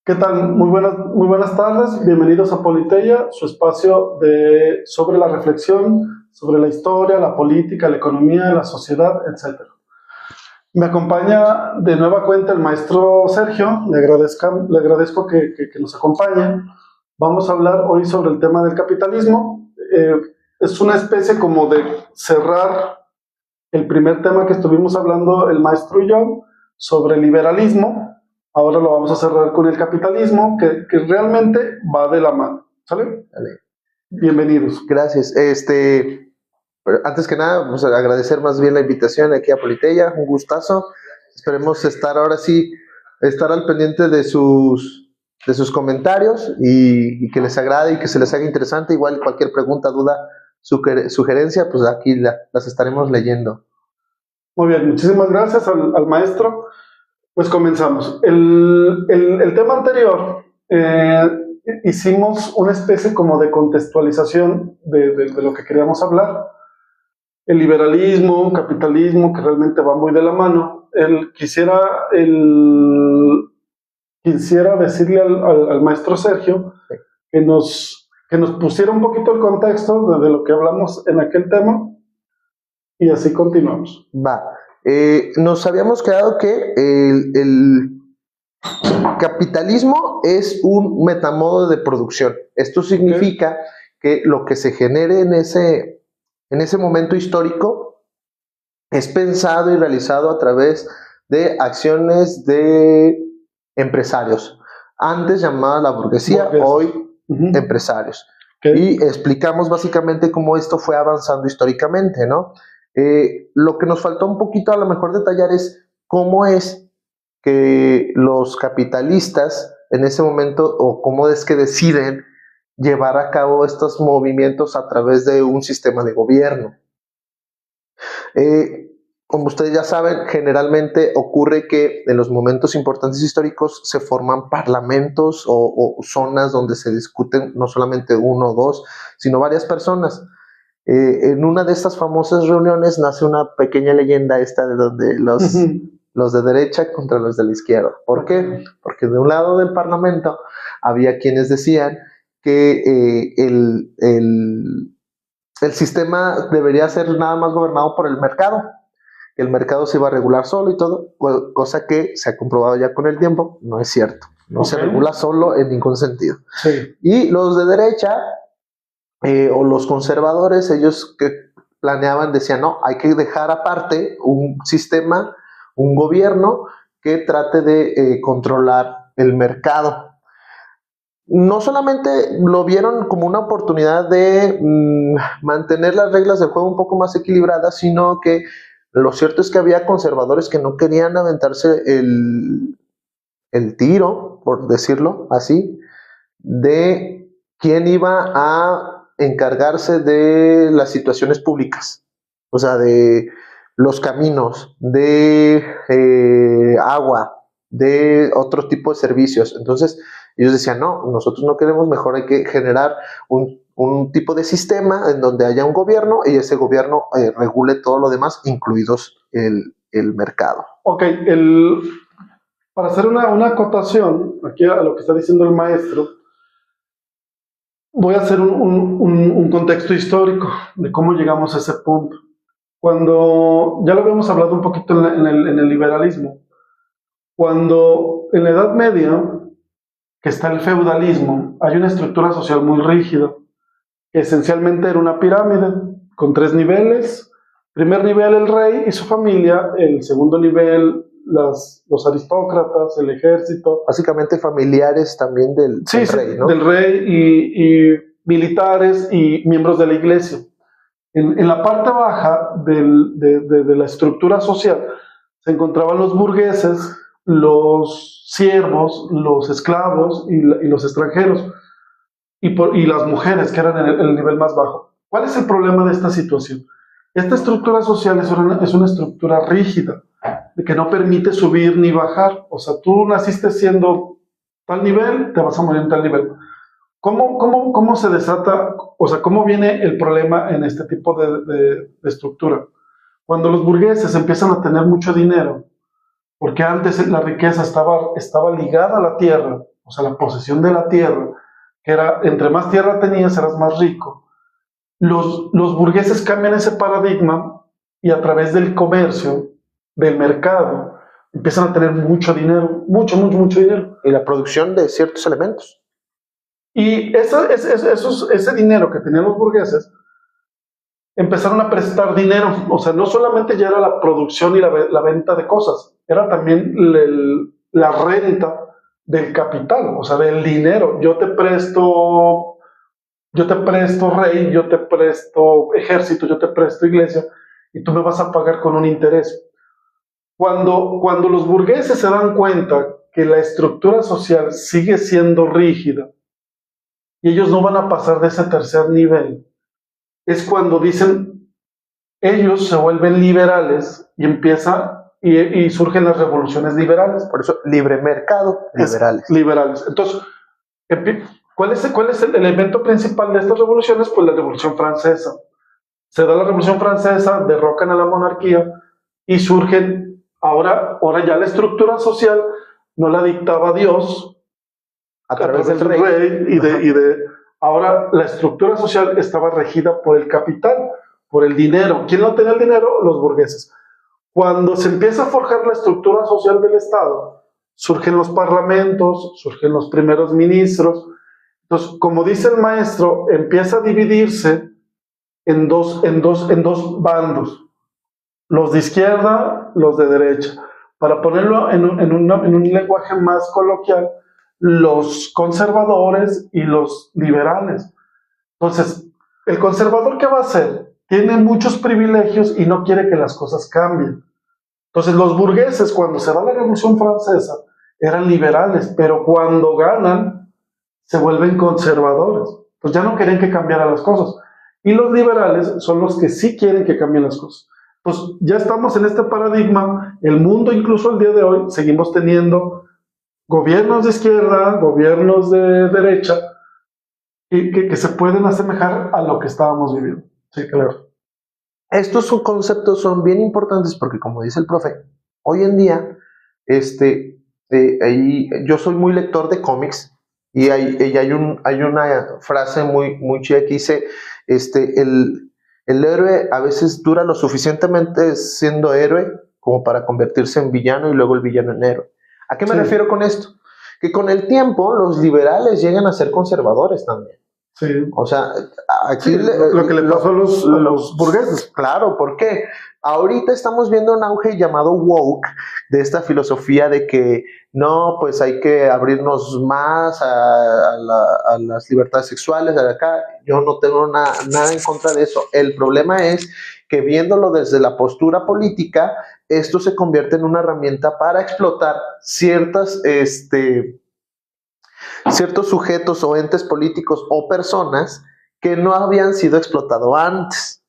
¿Qué tal? Muy buenas tardes. Bienvenidos a Politeia, su espacio sobre la reflexión, sobre la historia, la política, la economía, la sociedad, etc. Me acompaña de nueva cuenta el maestro Sergio. Le agradezco que nos acompañe. Vamos a hablar hoy sobre el tema del capitalismo. Es una especie como de cerrar el primer tema que estuvimos hablando el maestro y yo sobre liberalismo. Ahora lo vamos a cerrar con el capitalismo, que realmente va de la mano. ¿Sale? Vale. Bienvenidos. Gracias. Antes que nada, vamos a agradecer más bien la invitación aquí a Politeia. Un gustazo. Esperemos estar ahora sí, estar al pendiente de sus comentarios y que les agrade y que se les haga interesante. Igual cualquier pregunta, duda, sugerencia, pues aquí las estaremos leyendo. Muy bien, muchísimas gracias al maestro. Pues comenzamos. El tema anterior, hicimos una especie como de contextualización de lo que queríamos hablar. El liberalismo, capitalismo, que realmente va muy de la mano. Quisiera decirle al maestro Sergio que nos pusiera un poquito el contexto de lo que hablamos en aquel tema y así continuamos. Va. Nos habíamos quedado que el capitalismo es un metamodo de producción. Esto significa que lo que se genere en ese momento histórico es pensado y realizado a través de acciones de empresarios. Antes llamada la burguesía, hoy empresarios. Y explicamos básicamente cómo esto fue avanzando históricamente, ¿no? Lo que nos faltó un poquito a lo mejor detallar es cómo es que los capitalistas en ese momento, o cómo es que deciden llevar a cabo estos movimientos a través de un sistema de gobierno. Como ustedes ya saben, generalmente ocurre que en los momentos importantes históricos se forman parlamentos o zonas donde se discuten no solamente uno o dos, sino varias personas. En una de estas famosas reuniones nace una pequeña leyenda esta de donde los de derecha contra los de la izquierda. ¿Por qué? Porque de un lado del parlamento había quienes decían que el sistema debería ser nada más gobernado por el mercado, que el mercado se iba a regular solo y todo, cosa que se ha comprobado ya con el tiempo, no es cierto, no se regula solo en ningún sentido. Sí. Y los de derecha o los conservadores, ellos que planeaban, decían, no, hay que dejar aparte un sistema, un gobierno que trate de controlar el mercado. No solamente lo vieron como una oportunidad de mantener las reglas del juego un poco más equilibradas, sino que lo cierto es que había conservadores que no querían aventarse el tiro, por decirlo así, de quién iba a encargarse de las situaciones públicas, o sea, de los caminos, de agua, de otro tipo de servicios. Entonces ellos decían, no, nosotros no queremos, mejor hay que generar un tipo de sistema en donde haya un gobierno y ese gobierno regule todo lo demás, incluidos el mercado. Ok, para hacer una acotación aquí a lo que está diciendo el maestro, voy a hacer un contexto histórico de cómo llegamos a ese punto. Cuando, ya lo habíamos hablado un poquito en el liberalismo, cuando en la Edad Media, que está el feudalismo, hay una estructura social muy rígida, que esencialmente era una pirámide con 3 niveles. Primer nivel el rey y su familia, el segundo nivel los aristócratas, el ejército. Básicamente familiares también del rey, ¿no? Del rey y militares y miembros de la iglesia. En la parte baja de la estructura social se encontraban los burgueses, los siervos, los esclavos y los extranjeros y las mujeres, que eran el nivel más bajo. ¿Cuál es el problema de esta situación? Esta estructura social es una estructura rígida, de que no permite subir ni bajar. O sea, tú naciste siendo tal nivel, te vas a morir en tal nivel. ¿Cómo se desata, o sea, cómo viene el problema en este tipo de estructura? Cuando los burgueses empiezan a tener mucho dinero, porque antes la riqueza estaba ligada a la tierra, o sea, la posesión de la tierra, que era, entre más tierra tenías, eras más rico. Los burgueses cambian ese paradigma y a través del comercio, del mercado, empiezan a tener mucho dinero, mucho dinero. Y la producción de ciertos elementos. Y ese dinero que tenían los burgueses, empezaron a prestar dinero, o sea, no solamente ya era la producción y la venta de cosas, era también la renta del capital, o sea, del dinero. Yo te presto rey, yo te presto ejército, yo te presto iglesia, y tú me vas a pagar con un interés. Cuando los burgueses se dan cuenta que la estructura social sigue siendo rígida y ellos no van a pasar de ese tercer nivel, es cuando dicen, ellos se vuelven liberales y surgen las revoluciones liberales. Por eso, libre mercado, liberales. Liberales. Entonces, ¿cuál es el elemento principal de estas revoluciones? Pues la Revolución Francesa. Se da la Revolución Francesa, derrocan a la monarquía y surgen, ahora ya la estructura social no la dictaba Dios a través del rey. Ahora la estructura social estaba regida por el capital, por el dinero. ¿Quién no tenía el dinero? Los burgueses. Cuando se empieza a forjar la estructura social del Estado, surgen los parlamentos, surgen los primeros ministros. Entonces, como dice el maestro, empieza a dividirse en dos bandos, los de izquierda, los de derecha. Para ponerlo en un lenguaje más coloquial, los conservadores y los liberales. Entonces, el conservador, ¿qué va a hacer? Tiene muchos privilegios y no quiere que las cosas cambien. Entonces, los burgueses, cuando se da la Revolución Francesa, eran liberales, pero cuando ganan, se vuelven conservadores. Pues ya no quieren que cambiaran las cosas. Y los liberales son los que sí quieren que cambien las cosas. Pues ya estamos en este paradigma. El mundo, incluso el día de hoy, seguimos teniendo gobiernos de izquierda, gobiernos de derecha, que se pueden asemejar a lo que estábamos viviendo. Sí, claro. Estos conceptos son bien importantes porque, como dice el profe, hoy en día, yo soy muy lector de cómics y hay una frase muy chida que dice, el héroe a veces dura lo suficientemente siendo héroe como para convertirse en villano y luego el villano en héroe. ¿A qué me refiero con esto? Que con el tiempo los liberales llegan a ser conservadores también. Sí. O sea, aquí lo que le pasó a los burgueses. Claro, ¿por qué? Ahorita estamos viendo un auge llamado woke, de esta filosofía de que no, pues hay que abrirnos más a las libertades sexuales. De acá, yo no tengo nada en contra de eso. El problema es que viéndolo desde la postura política, esto se convierte en una herramienta para explotar ciertos sujetos o entes políticos o personas que no habían sido explotados antes.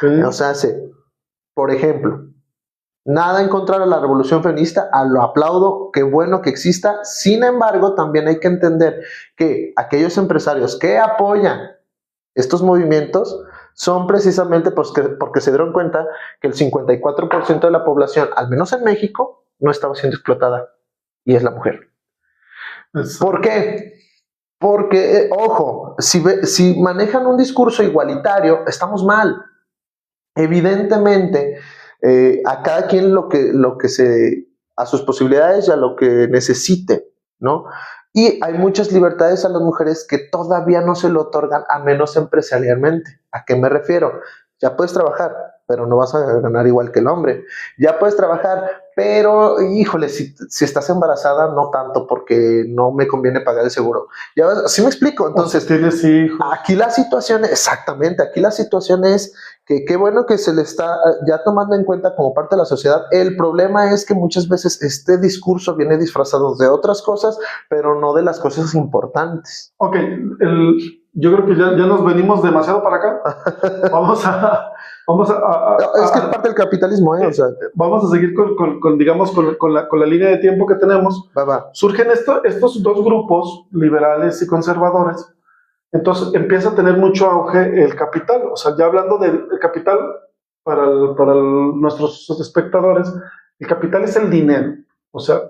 Sí. O sea, por ejemplo, nada en contra de la revolución feminista, lo aplaudo, qué bueno que exista. Sin embargo, también hay que entender que aquellos empresarios que apoyan estos movimientos son precisamente porque se dieron cuenta que el 54% de la población, al menos en México, no estaba siendo explotada, y es la mujer. ¿Por qué? Porque, ojo, si manejan un discurso igualitario, estamos mal. Evidentemente, a cada quien a sus posibilidades y a lo que necesite, ¿no? Y hay muchas libertades a las mujeres que todavía no se lo otorgan, a menos empresarialmente. ¿A qué me refiero? Ya puedes trabajar, pero no vas a ganar igual que el hombre. Ya puedes trabajar, pero, híjole, si estás embarazada, no tanto, porque no me conviene pagar el seguro. ¿Sí me explico? Entonces, tienes hijos. Aquí la situación es que qué bueno que se le está ya tomando en cuenta como parte de la sociedad. El problema es que muchas veces este discurso viene disfrazado de otras cosas, pero no de las cosas importantes. Ok, yo creo que ya nos venimos demasiado para acá. Vamos a es que es parte del capitalismo, ¿eh? O sea, vamos a seguir con la línea de tiempo que tenemos. Va. Surgen estos dos grupos, liberales y conservadores. Entonces empieza a tener mucho auge el capital. O sea, ya hablando del capital, para nuestros espectadores, el capital es el dinero. O sea,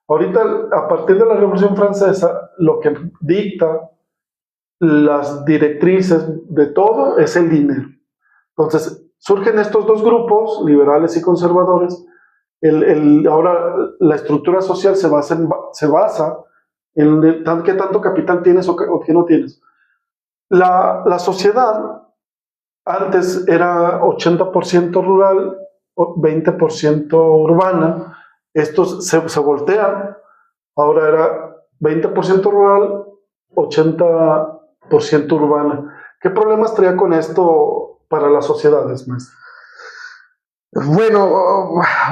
Ahorita, a partir de la Revolución Francesa, lo que dicta las directrices de todo es el dinero. Entonces, surgen estos dos grupos, liberales y conservadores. Ahora la estructura social se basa en qué tanto capital tienes o qué no tienes. La sociedad antes era 80% rural, 20% urbana. Estos se voltean. Ahora era 20% rural, 80% urbana. ¿Qué problemas traía con esto para las sociedades, maestro? Bueno,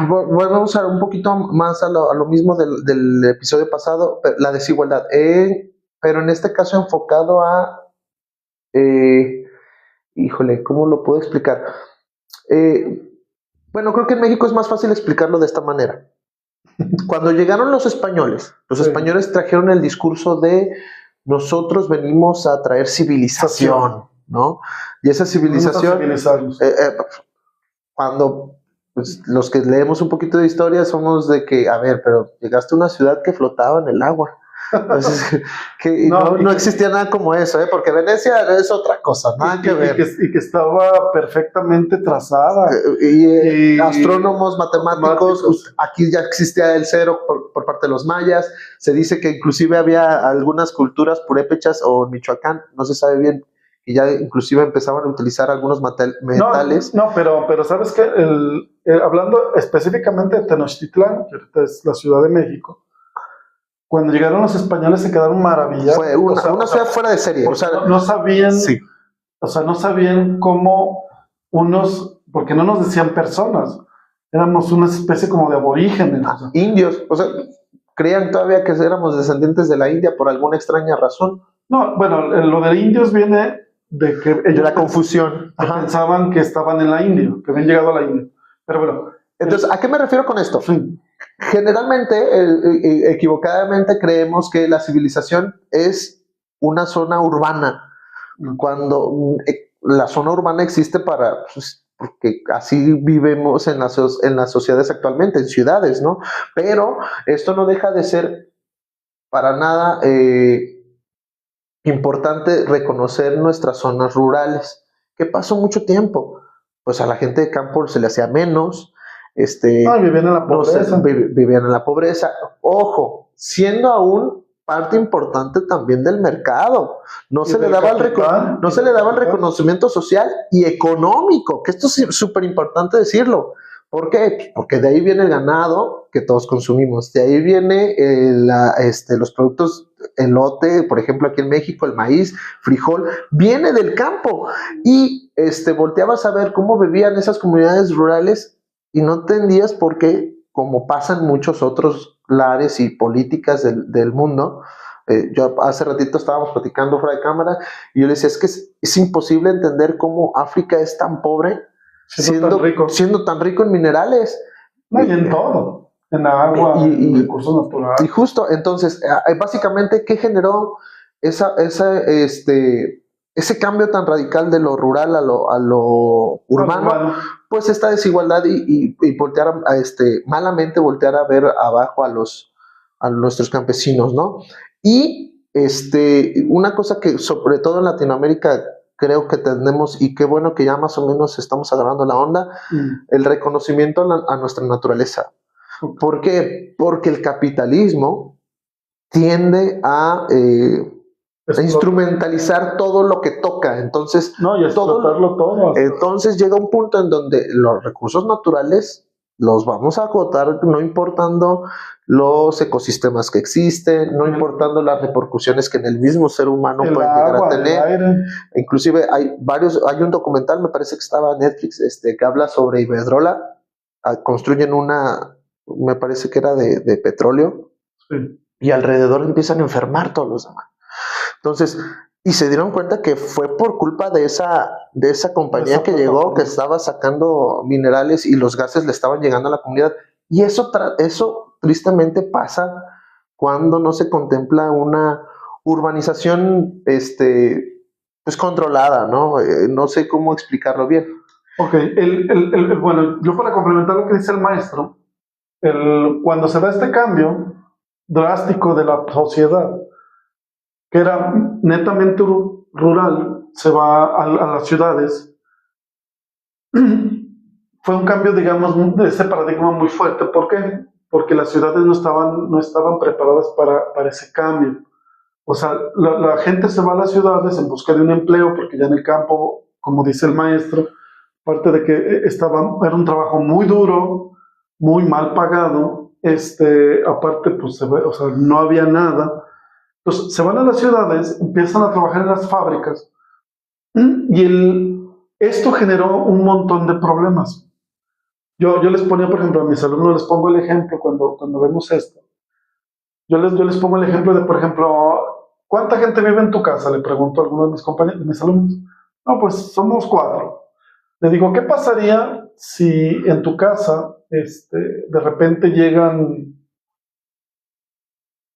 vamos a un poquito más a lo mismo del episodio pasado, la desigualdad, pero en este caso enfocado a, híjole, ¿cómo lo puedo explicar? Bueno, creo que en México es más fácil explicarlo de esta manera. Cuando llegaron los españoles trajeron el discurso de nosotros venimos a traer civilización, ¿no? Y esa civilización, cuando pues, los que leemos un poquito de historia somos de que, a ver, pero llegaste a una ciudad que flotaba en el agua. Entonces, no existía nada como eso, porque Venecia es otra cosa, nada que ver. Y que estaba perfectamente trazada. Y astrónomos, matemáticos, aquí ya existía el cero por parte de los mayas. Se dice que inclusive había algunas culturas purépechas o en Michoacán, no se sabe bien, y ya inclusive empezaban a utilizar algunos metales. No, pero sabes que hablando específicamente de Tenochtitlán, que ahorita es la Ciudad de México, cuando llegaron los españoles se quedaron maravillados. Fue una ciudad fuera de serie. No sabían, sí. No sabían cómo porque no nos decían personas, éramos una especie como de aborígenes. Indios, creían todavía que éramos descendientes de la India por alguna extraña razón. No, bueno, lo de indios viene de que ellos de la confusión. Pensaban que estaban en la India, que habían llegado a la India. Pero bueno. Entonces, ¿a qué me refiero con esto? Sí. Generalmente, equivocadamente creemos que la civilización es una zona urbana, cuando la zona urbana existe porque así vivimos en las sociedades actualmente, en ciudades, ¿no? Pero esto no deja de ser para nada importante reconocer nuestras zonas rurales. ¿Qué pasó mucho tiempo? Pues a la gente de campo se le hacía menos. Vivían en la pobreza. Vivían en la pobreza. Ojo, siendo aún parte importante también del mercado. No se le daba el reconocimiento social y económico, que esto es súper importante decirlo. ¿Por qué? Porque de ahí viene el ganado que todos consumimos, de ahí viene los productos, elote, por ejemplo aquí en México, el maíz, frijol, viene del campo. Y volteabas a ver cómo vivían esas comunidades rurales y no entendías por qué, como pasan muchos otros lares y políticas del mundo. Yo hace ratito estábamos platicando fuera de cámara y yo le decía, es que es imposible entender cómo África es tan pobre siendo tan rico en minerales. No, y en todo, en agua, en recursos naturales. Y justo, entonces, básicamente, ¿qué generó ese cambio tan radical de lo rural a lo urbano? Pues esta desigualdad y voltear malamente voltear a ver abajo a nuestros campesinos, ¿no? Y una cosa que sobre todo en Latinoamérica creo que tenemos, y qué bueno que ya más o menos estamos agarrando la onda, el reconocimiento a nuestra naturaleza. ¿Por qué? Porque el capitalismo tiende a instrumentalizar todo lo que toca. Entonces, y explotarlo todo. Entonces llega un punto en donde los recursos naturales los vamos a agotar, no importando los ecosistemas que existen, no importando las repercusiones que en el mismo ser humano pueden llegar a tener. Inclusive hay un documental, me parece que estaba en Netflix, que habla sobre Iberdrola. Construyen me parece que era de petróleo, sí. Y alrededor empiezan a enfermar todos los demás. Entonces, y se dieron cuenta que fue por culpa de esa compañía que llegó, que estaba sacando minerales y los gases le estaban llegando a la comunidad. Y eso tristemente pasa cuando no se contempla una urbanización pues controlada, ¿no? No sé cómo explicarlo bien. Ok, bueno, yo para complementar lo que dice el maestro, cuando se da este cambio, drástico de la sociedad, que era netamente rural, se va a las ciudades. Fue un cambio, digamos, de ese paradigma muy fuerte. ¿Por qué? Porque las ciudades no estaban preparadas para ese cambio. O sea, la gente se va a las ciudades en busca de un empleo, porque ya en el campo, como dice el maestro, aparte de que era un trabajo muy duro, muy mal pagado, aparte, pues, o sea, no había nada. Entonces, se van a las ciudades, empiezan a trabajar en las fábricas, y esto generó un montón de problemas. Yo les ponía, por ejemplo, a mis alumnos les pongo el ejemplo cuando vemos esto. Yo les pongo el ejemplo de, por ejemplo, ¿cuánta gente vive en tu casa? Le pregunto a algunos de mis compañeros, de mis alumnos. No, pues somos 4. Le digo, ¿qué pasaría si en tu casa de repente llegan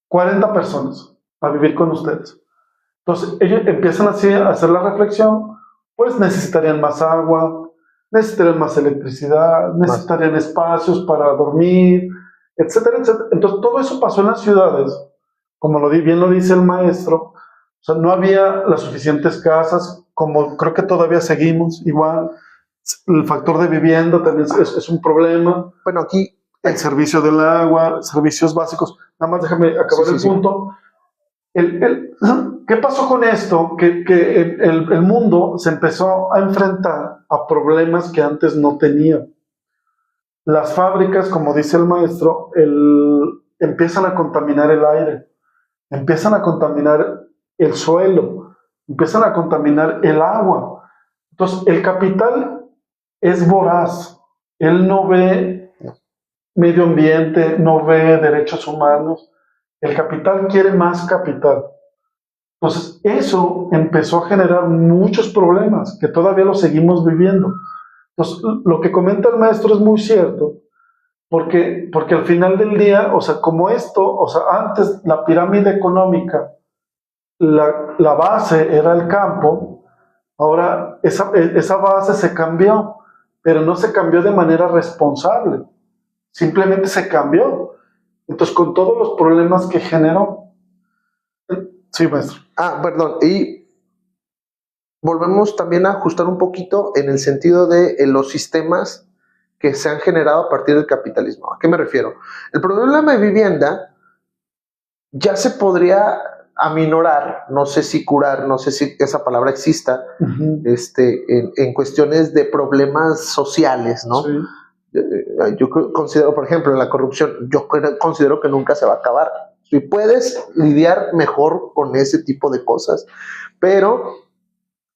40 personas a vivir con ustedes? Entonces, ellos empiezan así a hacer la reflexión, pues necesitarían más agua, necesitarían más electricidad, necesitarían espacios para dormir, etcétera, etcétera. Entonces, todo eso pasó en las ciudades, como bien lo dice el maestro. O sea, no había las suficientes casas, como creo que todavía seguimos igual. El factor de vivienda también es un problema. Bueno, aquí el servicio del agua, servicios básicos. Nada más déjame acabar el punto. ¿Qué pasó con esto? Que el mundo se empezó a enfrentar a problemas que antes no tenía. Las fábricas, como dice el maestro, empiezan a contaminar el aire, empiezan a contaminar el suelo, empiezan a contaminar el agua. Entonces, el capital es voraz. Él no ve medio ambiente, no ve derechos humanos. El capital quiere más capital. Entonces, eso empezó a generar muchos problemas que todavía los seguimos viviendo. Entonces, lo que comenta el maestro es muy cierto, porque al final del día, o sea, como esto, o sea, antes la pirámide económica, la base era el campo, ahora esa base se cambió, pero no se cambió de manera responsable, simplemente se cambió. Entonces, con todos los problemas que generó. Sí, maestro. Perdón, y volvemos también a ajustar un poquito en el sentido de los sistemas que se han generado a partir del capitalismo. ¿A qué me refiero? El problema de vivienda ya se podría aminorar, no sé si curar, no sé si esa palabra exista, en cuestiones de problemas sociales, ¿no? Sí. Yo considero, por ejemplo, la corrupción, yo considero que nunca se va a acabar. Si puedes lidiar mejor con ese tipo de cosas, pero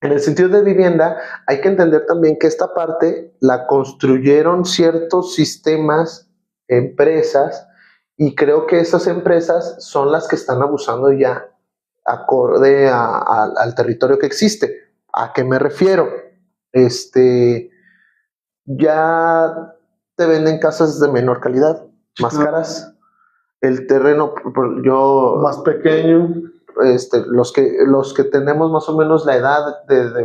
en el sentido de vivienda hay que entender también que esta parte la construyeron ciertos sistemas, empresas, y creo que esas empresas son las que están abusando ya acorde al territorio que existe. ¿A qué me refiero? Ya te venden casas de menor calidad, más caras. El terreno, más pequeño. Los que tenemos más o menos la edad de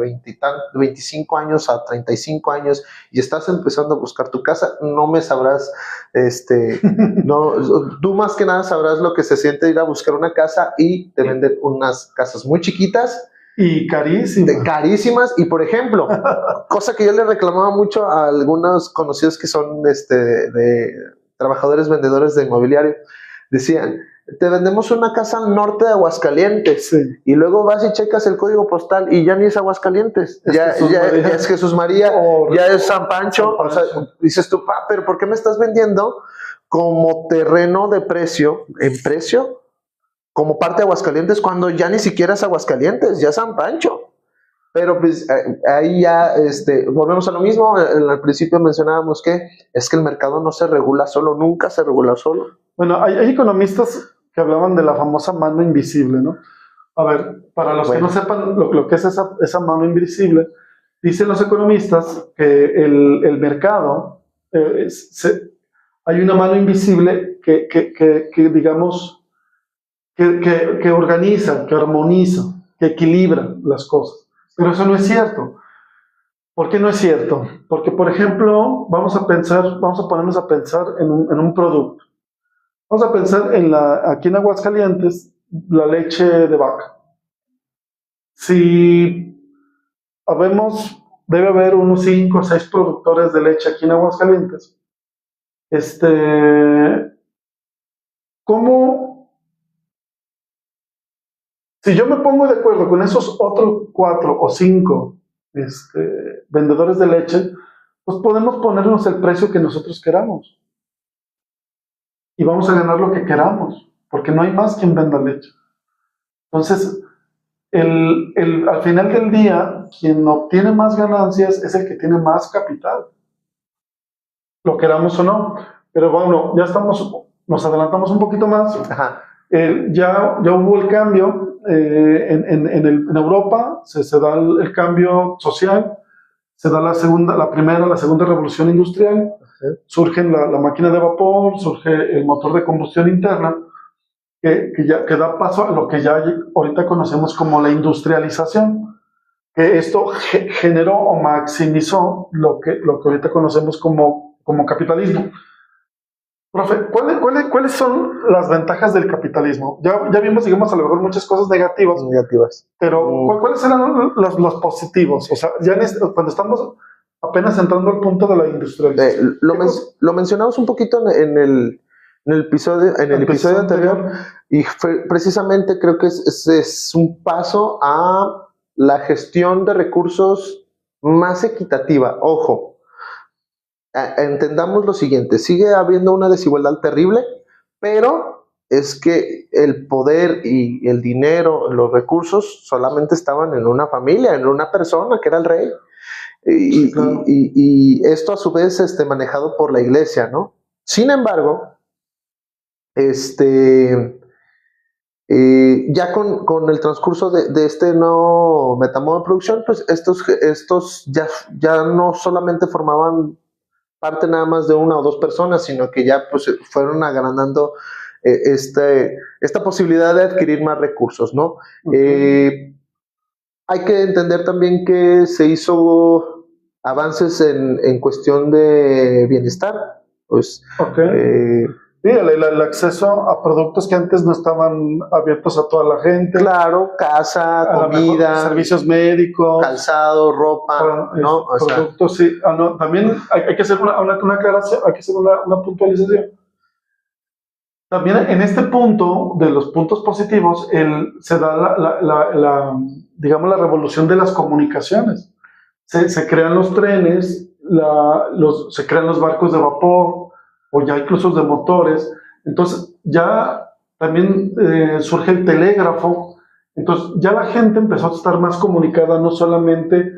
25 años a 35 años y estás empezando a buscar tu casa, no me sabrás, no, tú más que nada sabrás lo que se siente ir a buscar una casa y te venden unas casas muy chiquitas y carísimas. Y por ejemplo, cosa que yo le reclamaba mucho a algunos conocidos que son de trabajadores vendedores de inmobiliario, decían, te vendemos una casa al norte de Aguascalientes, sí, y luego vas y checas el código postal y ya ni es Aguascalientes, ya es Jesús María, ya es San Pancho. O sea, dices tú, pero ¿por qué me estás vendiendo como terreno de precio, en precio, como parte de Aguascalientes, cuando ya ni siquiera es Aguascalientes, ya es San Pancho? Pero pues ahí ya volvemos a lo mismo. Al principio mencionábamos que es que el mercado no se regula solo, nunca se regula solo. Bueno, hay economistas que hablaban de la famosa mano invisible, ¿no? A ver, para los que no sepan lo que es esa mano invisible, dicen los economistas que el mercado, hay una mano invisible que digamos, que organiza, que armoniza, que equilibra las cosas. Pero eso no es cierto. ¿Por qué no es cierto? Porque, por ejemplo, vamos a ponernos a pensar en un producto. Vamos a pensar aquí en Aguascalientes, la leche de vaca. Si habemos, debe haber unos 5 o 6 productores de leche aquí en Aguascalientes. ¿Cómo, si yo me pongo de acuerdo con esos otros 4 o 5 vendedores de leche, pues podemos ponernos el precio que nosotros queramos y vamos a ganar lo que queramos, porque no hay más quien venda leche. Entonces, al final del día, quien obtiene más ganancias es el que tiene más capital, lo queramos o no. Pero bueno, nos adelantamos un poquito más. Ajá. Ya hubo el cambio en Europa, se da el cambio social, se da la primera, la segunda revolución industrial, surge la máquina de vapor, surge el motor de combustión interna, que da paso a lo que ya ahorita conocemos como la industrialización, que esto generó o maximizó lo que ahorita conocemos como capitalismo. Profe, ¿cuáles son las ventajas del capitalismo? Ya vimos, digamos, a lo mejor muchas cosas negativas, pero ¿cuáles eran los positivos? O sea, ya cuando estamos apenas entrando al punto de la industrialización. Lo mencionamos un poquito en el episodio anterior, y precisamente creo que es un paso a la gestión de recursos más equitativa. Ojo, entendamos lo siguiente: sigue habiendo una desigualdad terrible, pero es que el poder y el dinero, los recursos, solamente estaban en una familia, en una persona, que era el rey. Y, claro. y esto a su vez manejado por la iglesia, ¿no? Sin embargo, ya con el transcurso de este nuevo metamodo de producción, pues estos ya no solamente formaban parte nada más de una o dos personas, sino que ya pues fueron agrandando esta posibilidad de adquirir más recursos, ¿no? Okay. Hay que entender también que se hizo avances en cuestión de bienestar, pues. Okay. Sí, el acceso a productos que antes no estaban abiertos a toda la gente. Claro, casa, comida, servicios médicos, calzado, ropa, ¿no? Productos, o sea, sí. No, también hay que hacer una aclaración, hay que hacer una puntualización. También en este punto, de los puntos positivos, se da digamos, la revolución de las comunicaciones. Se crean los trenes, se crean los barcos de vapor, o ya incluso de motores. Entonces ya también surge el telégrafo. Entonces ya la gente empezó a estar más comunicada, no solamente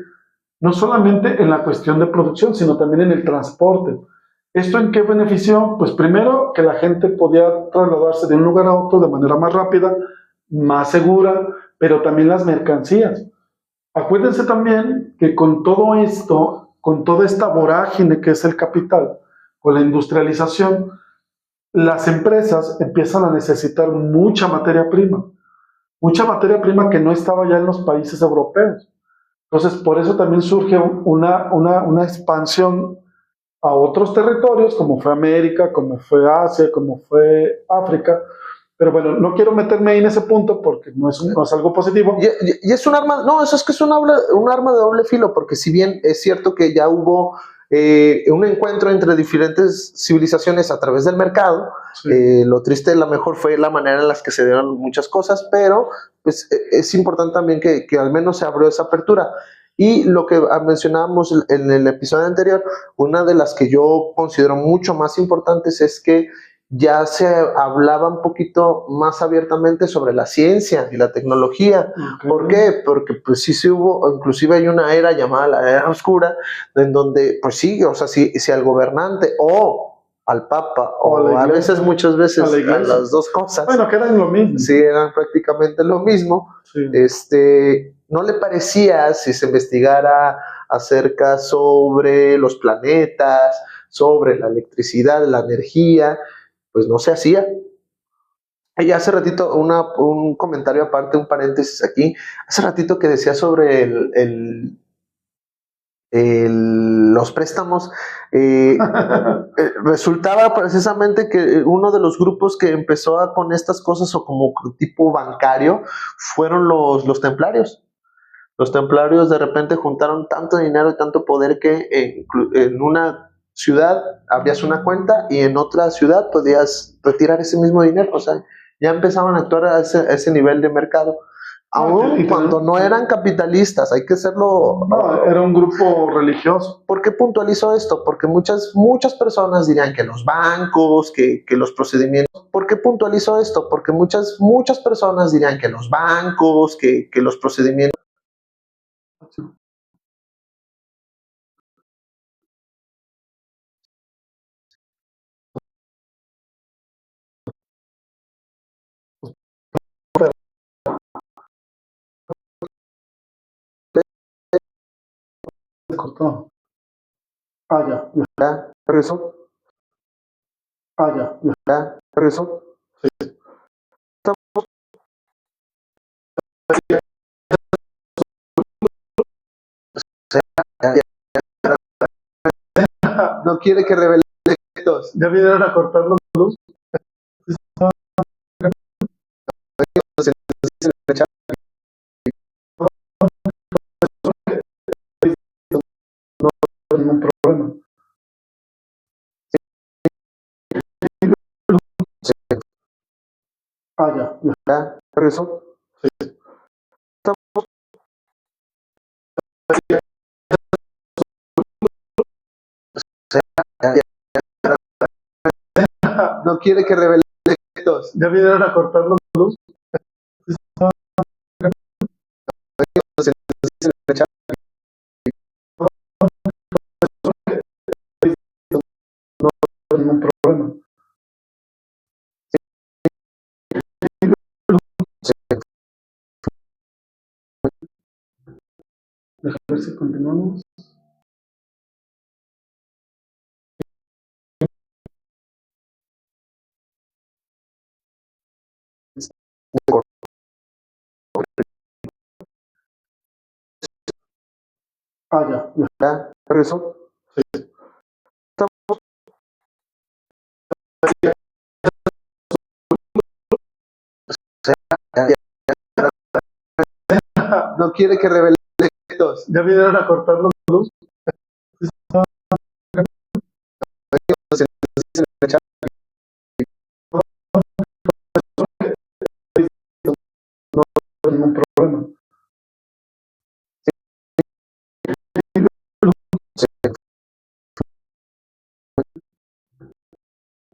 en la cuestión de producción, sino también en el transporte. ¿Esto en qué benefició? Pues primero, que la gente podía trasladarse de un lugar a otro de manera más rápida, más segura, pero también las mercancías. Acuérdense también que con todo esto, con toda esta vorágine que es el capital, con la industrialización, las empresas empiezan a necesitar mucha materia prima que no estaba ya en los países europeos. Entonces, por eso también surge una expansión a otros territorios, como fue América, como fue Asia, como fue África. Pero bueno, no quiero meterme ahí en ese punto porque no es algo positivo. Y es un arma, no, eso es que es un arma de doble filo, porque si bien es cierto que ya hubo un encuentro entre diferentes civilizaciones a través del mercado, sí. Lo triste, la mejor fue la manera en la que se dieron muchas cosas, pero pues es importante también que al menos se abrió esa apertura. Y lo que mencionábamos en el episodio anterior, una de las que yo considero mucho más importantes es que ya se hablaba un poquito más abiertamente sobre la ciencia y la tecnología. Okay. ¿Por qué? Porque pues sí se hubo, inclusive hay una era llamada la era oscura, en donde pues sí, o sea, si al gobernante o al papa, o a veces, muchas veces, a las dos cosas. Bueno, que eran lo mismo. Sí, eran prácticamente lo mismo. Sí. No le parecía, si se investigara acerca sobre los planetas, sobre la electricidad, la energía, pues no se hacía. Y hace ratito, un comentario aparte, un paréntesis aquí, hace ratito que decía sobre los préstamos, resultaba precisamente que uno de los grupos que empezó con estas cosas o como tipo bancario fueron los templarios. Los templarios de repente juntaron tanto dinero y tanto poder que en una ciudad abrías una cuenta y en otra ciudad podías retirar ese mismo dinero. O sea, ya empezaban a actuar a ese nivel de mercado. Aún cuando no eran capitalistas, hay que serlo. No, era un grupo religioso. ¿Por qué puntualizo esto? Porque muchas personas dirían que los bancos, que los procedimientos. ¿Por qué puntualizo esto? Porque muchas personas dirían que los bancos, que los procedimientos. Se cortó. Ah, ya. ¿Ya? ¿Regresó? Ah, ya. ¿Ya? ¿Regresó? Sí. No quiere que revele secretos. Ya vinieron a cortar la luz. No hay ningún problema. Ah, ya. ¿Ya? ¿Regresó? Sí. No quiere que revele secretos. Ya vinieron a cortar la luz. No hay ningún problema. Déjame ver si continuamos. Ah, ya. ¿Ya? ¿Regresó? Sí. No quiere que revele secretos. Ya vinieron a cortar la luz. No hay ningún problema.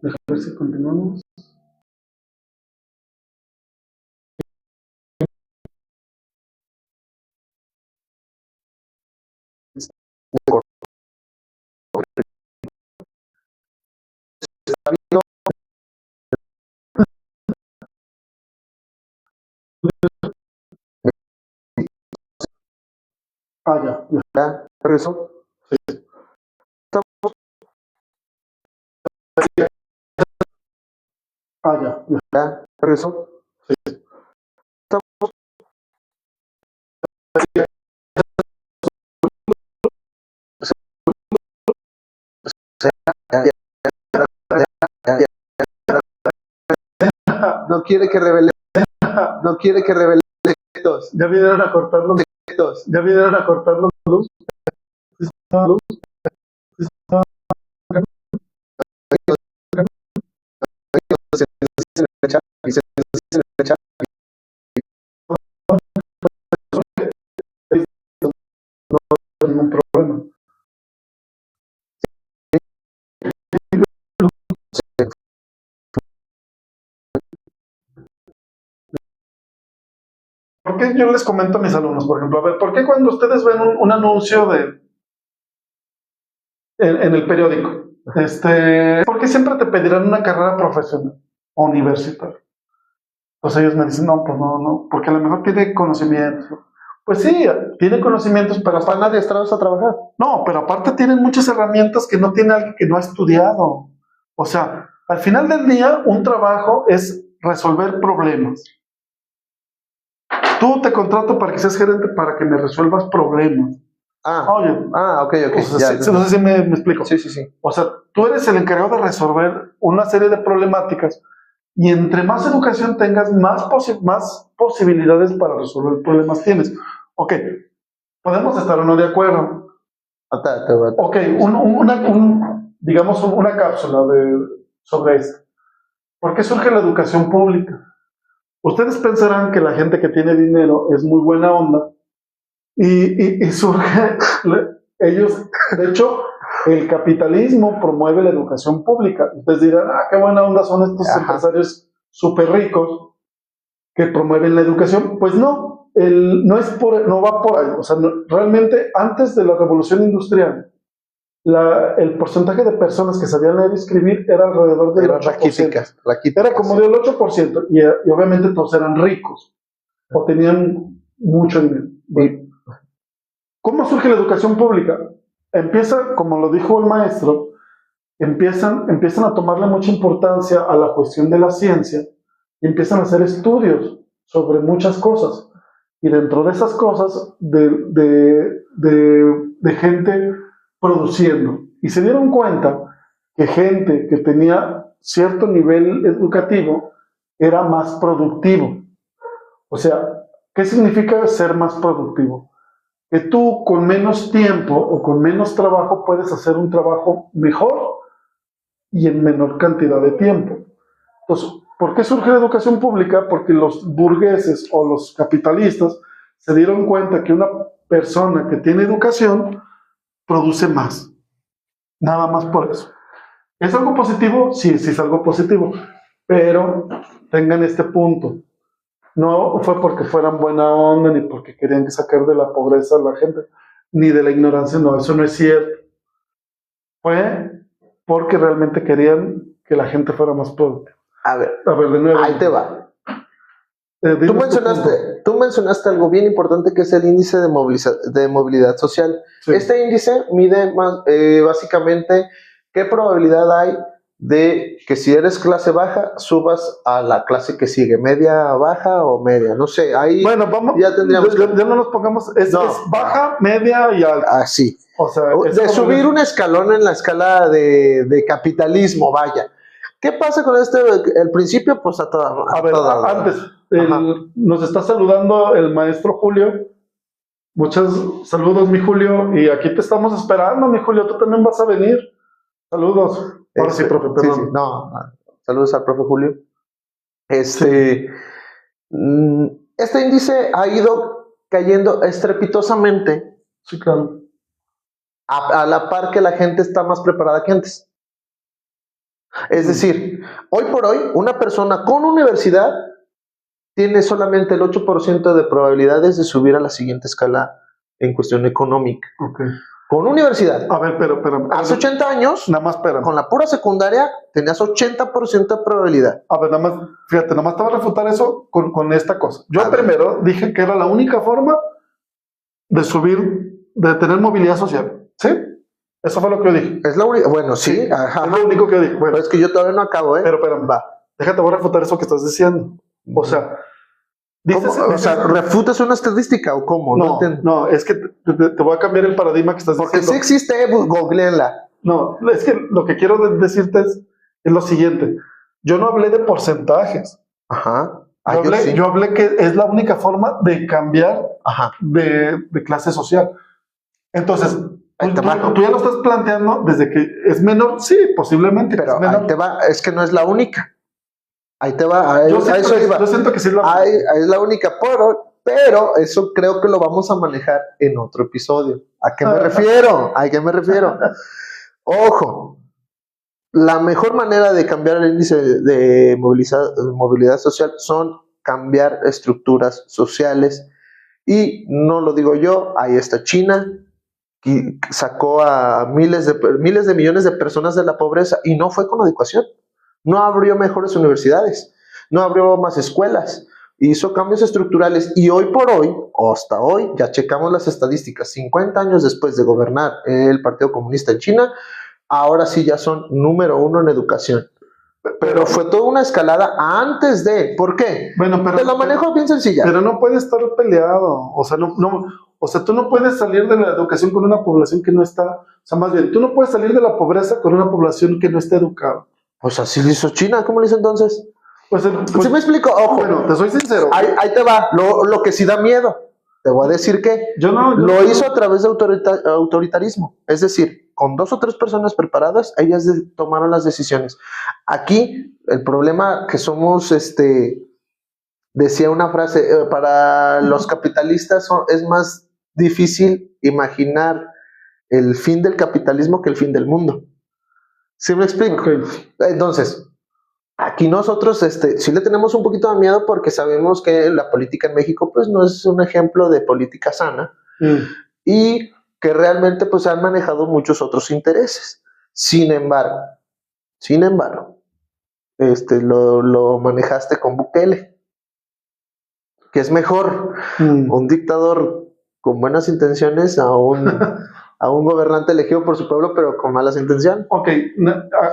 Déjame ver si continuamos. Ah, ya. ¿Ya? ¿Regresó? Sí. Ah, ya. ¿Ya? ¿Regresó? Sí. No quiere que revele. No quiere que revele secretos. Ya vinieron a cortar la luz. Ya vinieron a cortar la luz. No hay ningún problema. ¿Por qué yo les comento a mis alumnos, por ejemplo? A ver, ¿por qué cuando ustedes ven un anuncio en el periódico, ¿por qué siempre te pedirán una carrera profesional o universitaria? Pues ellos me dicen, no, pues no, porque a lo mejor tiene conocimientos. Pues sí, tiene conocimientos, pero Están adiestrados a trabajar. no, pero aparte tienen muchas herramientas que no tiene alguien que no ha estudiado. O sea, al final del día, un trabajo es resolver problemas. Tú te contrato para que seas gerente para que me resuelvas problemas. Oye, ok. o sea, no sé si me explico. Sí. O sea, tú eres el encargado de resolver una serie de problemáticas y entre más educación tengas, más posibilidades para resolver problemas tienes. Ok, podemos estar o no de acuerdo. Ok, digamos una cápsula sobre esto. ¿Por qué surge la educación pública? Ustedes pensarán que la gente que tiene dinero es muy buena onda y surge, ellos, de hecho, el capitalismo promueve la educación pública. Ustedes dirán, qué buena onda son estos empresarios súper ricos que promueven la educación. Pues no, no va por ahí. O sea, realmente antes de la revolución industrial, el porcentaje de personas que sabían leer y escribir era alrededor del 8%. Era como del 8%. Y obviamente todos eran ricos o tenían mucho dinero. Bueno, ¿cómo surge la educación pública? Empieza, como lo dijo el maestro, empiezan a tomarle mucha importancia a la cuestión de la ciencia y empiezan a hacer estudios sobre muchas cosas. Y dentro de esas cosas, de gente produciendo. Y se dieron cuenta que gente que tenía cierto nivel educativo era más productivo. O sea, ¿qué significa ser más productivo? Que tú con menos tiempo o con menos trabajo puedes hacer un trabajo mejor y en menor cantidad de tiempo. Entonces, ¿por qué surge la educación pública? Porque los burgueses o los capitalistas se dieron cuenta que una persona que tiene educación produce más. Nada más por eso. ¿Es algo positivo? Sí es algo positivo. Pero tengan este punto. No fue porque fueran buena onda, ni porque querían sacar de la pobreza a la gente, ni de la ignorancia. No, eso no es cierto. Fue porque realmente querían que la gente fuera más productiva. A ver, de nuevo. Ahí te va. Tú mencionaste algo bien importante que es el índice de movilidad social. Sí. Este índice mide básicamente qué probabilidad hay de que si eres clase baja subas a la clase que sigue, media, baja o media, no sé, ahí bueno, vamos, ya tendríamos ya no nos pongamos, es baja, media y alta. Así. O sea, de subir un escalón en la escala de capitalismo, vaya. ¿Qué pasa con el principio? Pues a toda. Antes, nos está saludando el maestro Julio. Muchos saludos, mi Julio. Y aquí te estamos esperando, mi Julio. Tú también vas a venir. Saludos. Ahora sí, profe, perdón. Sí. No, saludos al profe Julio. Este índice ha ido cayendo estrepitosamente. Sí, claro. A la par que la gente está más preparada que antes. Es decir, hoy por hoy, una persona con universidad tiene solamente el 8% de probabilidades de subir a la siguiente escala en cuestión económica. Okay. Con universidad. A ver, pero hace 80 años, nada más, con la pura secundaria, tenías 80% de probabilidad. A ver, nada más, fíjate, nada más te voy a refutar eso con esta cosa. Yo primero dije que era la única forma de subir, de tener movilidad social. ¿Sí? Eso fue lo que yo dije. Es la única, bueno, sí. Ajá. Es lo único que yo dije. Bueno, pero es que yo todavía no acabo, Pero va. Déjate, voy a refutar eso que estás diciendo. O sea, ¿refutas una estadística o cómo? No, es que te voy a cambiar el paradigma que estás diciendo. Porque sí existe, googleenla. No, es que lo que quiero decirte es lo siguiente. Yo no hablé de porcentajes. Ajá. Yo hablé que es la única forma de cambiar de clase social. Entonces, tú ya lo estás planteando desde que es menor. Sí, posiblemente. Pero es menor. Ahí te va, es que no es la única. Ahí te va. Yo siento que sí es la única. Es la única, pero eso creo que lo vamos a manejar en otro episodio. ¿A qué me refiero? Ojo, la mejor manera de cambiar el índice de movilidad social son cambiar estructuras sociales. Y no lo digo yo, ahí está China, que sacó a miles de millones de personas de la pobreza y no fue con educación. No abrió mejores universidades, no abrió más escuelas, hizo cambios estructurales y hoy por hoy, o hasta hoy, ya checamos las estadísticas, 50 años después de gobernar el Partido Comunista en China, ahora sí ya son número 1 en educación. Pero fue toda una escalada antes de. ¿Por qué? Bueno, pero Te lo manejo bien sencilla. Pero no puede estar peleado. O sea, o sea, tú no puedes salir de la educación con una población que no está. O sea, más bien, tú no puedes salir de la pobreza con una población que no esté educada. Pues así lo hizo China. ¿Cómo lo hizo entonces? Pues, ¿Sí me explico? Ojo. Bueno, te soy sincero. Ahí te va. Lo que sí da miedo. Te voy a decir que lo hizo a través de autoritarismo. Es decir, con 2 o 3 personas preparadas, ellas tomaron las decisiones. Aquí, el problema que somos, decía una frase, para los capitalistas es más difícil imaginar el fin del capitalismo que el fin del mundo. ¿Sí me explico? Okay. Entonces, aquí nosotros sí le tenemos un poquito de miedo porque sabemos que la política en México pues no es un ejemplo de política sana y que realmente pues han manejado muchos otros intereses. Sin embargo, lo manejaste con Bukele, que es mejor un dictador con buenas intenciones a un gobernante elegido por su pueblo pero con malas intenciones. Ok,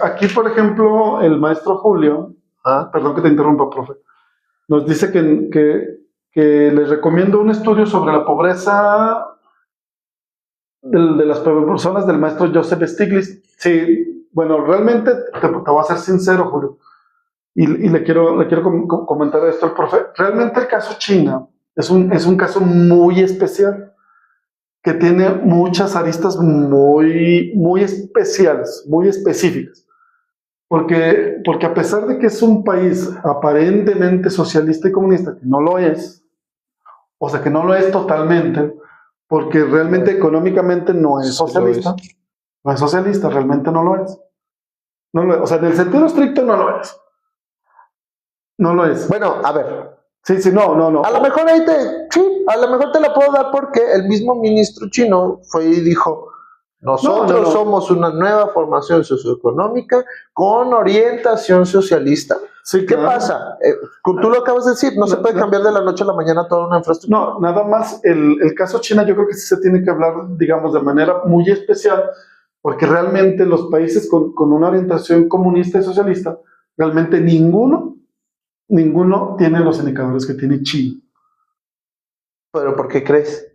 aquí por ejemplo el maestro Julio, perdón que te interrumpa, profe, nos dice que les recomiendo un estudio sobre la pobreza de las personas del maestro Joseph Stiglitz. Sí, bueno, realmente te voy a ser sincero, Julio, y le quiero comentar esto al profe. Realmente el caso China es un caso muy especial, que tiene muchas aristas muy especiales, muy específicas. Porque a pesar de que es un país aparentemente socialista y comunista, que no lo es, o sea, que no lo es totalmente, porque realmente económicamente no es socialista, no es socialista, realmente no lo es. No lo es. O sea, en el sentido estricto no lo es. No lo es. Bueno, a ver. Sí, no. A lo mejor a lo mejor te la puedo dar porque el mismo ministro chino fue y dijo, nosotros somos una nueva formación socioeconómica con orientación socialista. Sí, ¿Qué pasa? Tú lo acabas de decir, no se puede cambiar de la noche a la mañana toda una infraestructura. No, nada más el caso China yo creo que sí se tiene que hablar, digamos, de manera muy especial, porque realmente los países con una orientación comunista y socialista, realmente ninguno tiene los indicadores que tiene China. ¿Pero por qué crees?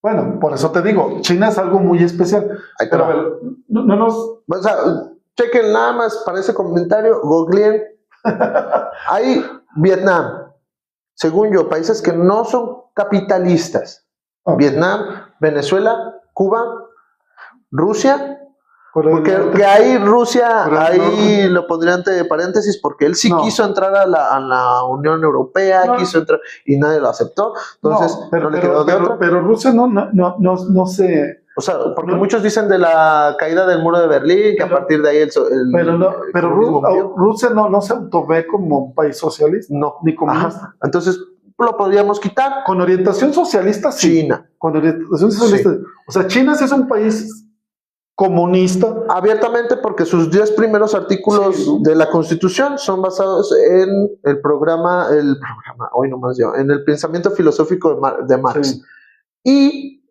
Bueno, por eso te digo, China es algo muy especial. Pero a ver, no nos... O sea, chequen nada más para ese comentario, googleen. Hay Vietnam, según yo, países que no son capitalistas. Okay. Vietnam, Venezuela, Cuba, Rusia. Porque ahí Rusia, ahí lo pondría entre paréntesis, porque él sí quiso entrar a la Unión Europea, quiso entrar y nadie lo aceptó. Entonces, no le quedó de otra. Pero Rusia no se... O sea, porque muchos dicen de la caída del muro de Berlín, que a partir de ahí pero Rusia no se autové como un país socialista. No. Ni como... Entonces, lo podríamos quitar. Con orientación socialista, sí. China. Con orientación socialista. Sí. O sea, China sí es un país comunista. Abiertamente, porque sus 10 primeros artículos de la Constitución son basados en el programa, hoy nomás yo, en el pensamiento filosófico de Marx. Sí. Y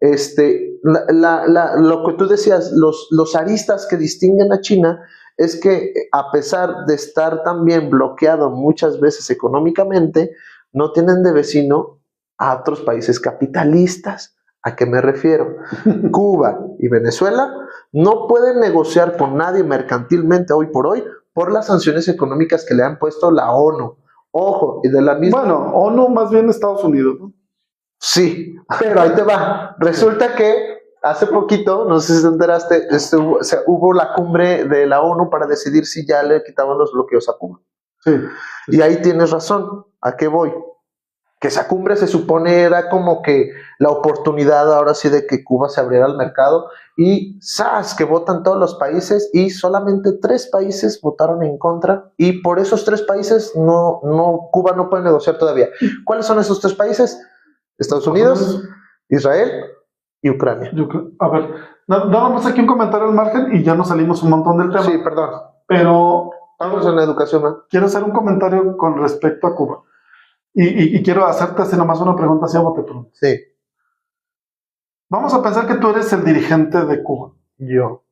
lo que tú decías, los aristas que distinguen a China es que a pesar de estar también bloqueado muchas veces económicamente, no tienen de vecino a otros países capitalistas. ¿A qué me refiero? Cuba y Venezuela no pueden negociar con nadie mercantilmente hoy por las sanciones económicas que le han puesto la ONU. Ojo, y de la misma... Bueno, ONU más bien Estados Unidos, ¿no? Sí, pero ahí te va. Resulta que hace poquito, no sé si te enteraste, hubo la cumbre de la ONU para decidir si ya le quitaban los bloqueos a Cuba. Sí. Y ahí tienes razón. ¿A qué voy? Que esa cumbre se supone era como que la oportunidad ahora sí de que Cuba se abriera al mercado y ¡zas! Que votan todos los países y solamente 3 países votaron en contra y por esos 3 países Cuba no puede negociar todavía. ¿Cuáles son esos 3 países? Estados Unidos, Israel y Ucrania. A ver, nada más aquí un comentario al margen y ya nos salimos un montón del tema. Sí, perdón. Pero vamos en la educación, ¿no? Quiero hacer un comentario con respecto a Cuba. Y quiero hacerte así nomás una pregunta, así a bote pronto. Sí. Vamos a pensar que tú eres el dirigente de Cuba. Yo.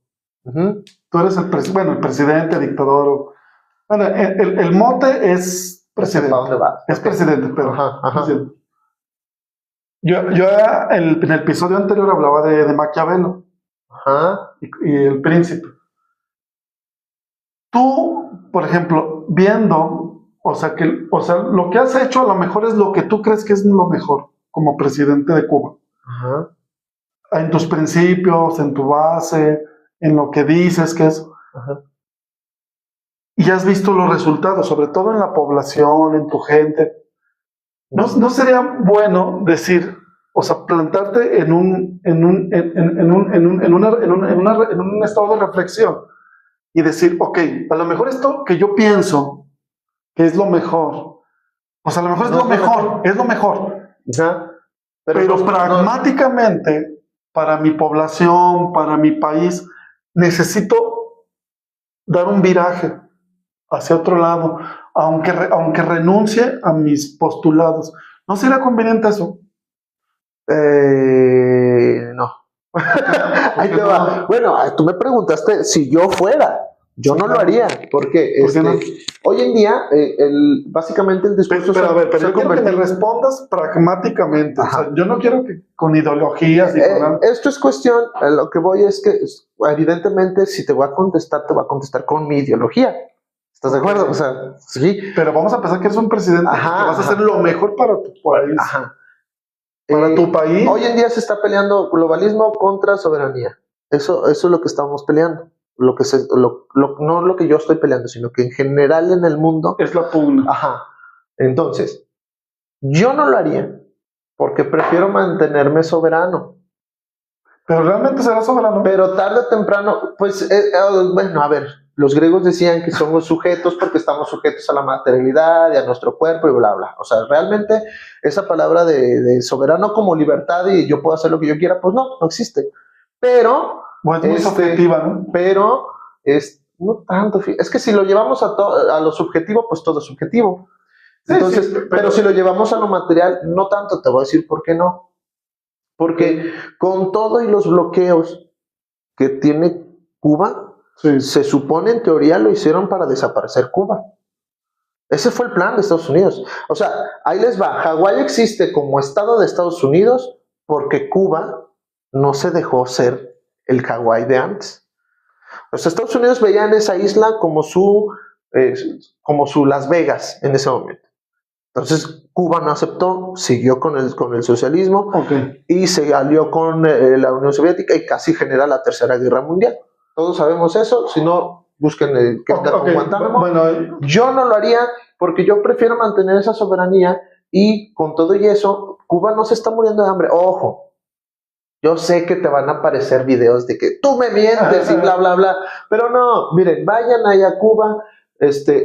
Tú eres el presidente, dictador. Bueno, el mote es presidente. ¿Para dónde va? Es presidente, pero. Ajá. Presidente. Yo en el episodio anterior hablaba de Maquiavelo. Ajá. Y el príncipe. Tú, por ejemplo, viendo, o sea, lo que has hecho a lo mejor es lo que tú crees que es lo mejor como presidente de Cuba. Ajá. En tus principios, en tu base, en lo que dices que es. Ajá. Y has visto los resultados, sobre todo en la población, en tu gente. ¿No sería bueno decir, o sea, plantarte en un estado de reflexión y decir, ok, a lo mejor esto que yo pienso que es lo mejor, o sea, a lo mejor es lo mejor, Ya. pero pragmáticamente, para mi población, para mi país, necesito dar un viraje hacia otro lado, aunque renuncie a mis postulados. ¿No sería conveniente eso? No. Ahí te va. Bueno, tú me preguntaste si yo fuera. Yo no lo haría, porque ¿Por qué no? hoy en día, básicamente el discurso... Pero yo quiero que me respondas pragmáticamente. O sea, yo no quiero que con ideologías y con... Esto es cuestión, a lo que voy es que, evidentemente, si te voy a contestar, te voy a contestar con mi ideología. ¿Estás de acuerdo? O sea, sí. Pero vamos a pensar que eres un presidente que vas a hacer lo mejor para tu país. Ajá. Para tu país. Hoy en día se está peleando globalismo contra soberanía. Eso es lo que estamos peleando. No lo que yo estoy peleando, sino que en general en el mundo es la pugna. Ajá. Entonces, yo no lo haría porque prefiero mantenerme soberano. Pero realmente será soberano. Pero tarde o temprano, pues, bueno, a ver, los griegos decían que somos sujetos porque estamos sujetos a la materialidad y a nuestro cuerpo y bla, bla. O sea, realmente esa palabra de soberano como libertad y yo puedo hacer lo que yo quiera, pues no existe. Pero... Bueno, es muy subjetiva, ¿no? Pero no tanto. Es que si lo llevamos a lo subjetivo, pues todo es subjetivo. Entonces, sí, pero si lo llevamos a lo material, no tanto. Te voy a decir por qué no. Porque con todo y los bloqueos que tiene Cuba, se supone en teoría lo hicieron para desaparecer Cuba. Ese fue el plan de Estados Unidos. O sea, ahí les va. Hawái existe como estado de Estados Unidos porque Cuba no se dejó ser el Hawái de antes. Los Estados Unidos veían esa isla como su Las Vegas en ese momento. Entonces Cuba no aceptó, siguió con el socialismo y se alió con la Unión Soviética y casi genera la Tercera Guerra Mundial. Todos sabemos eso, si no, busquen qué onda con Guantánamo. Bueno, yo no lo haría porque yo prefiero mantener esa soberanía y con todo y eso, Cuba no se está muriendo de hambre. Ojo. Yo sé que te van a aparecer videos de que tú me mientes y bla, bla, bla. Pero no, miren, vayan allá a Cuba.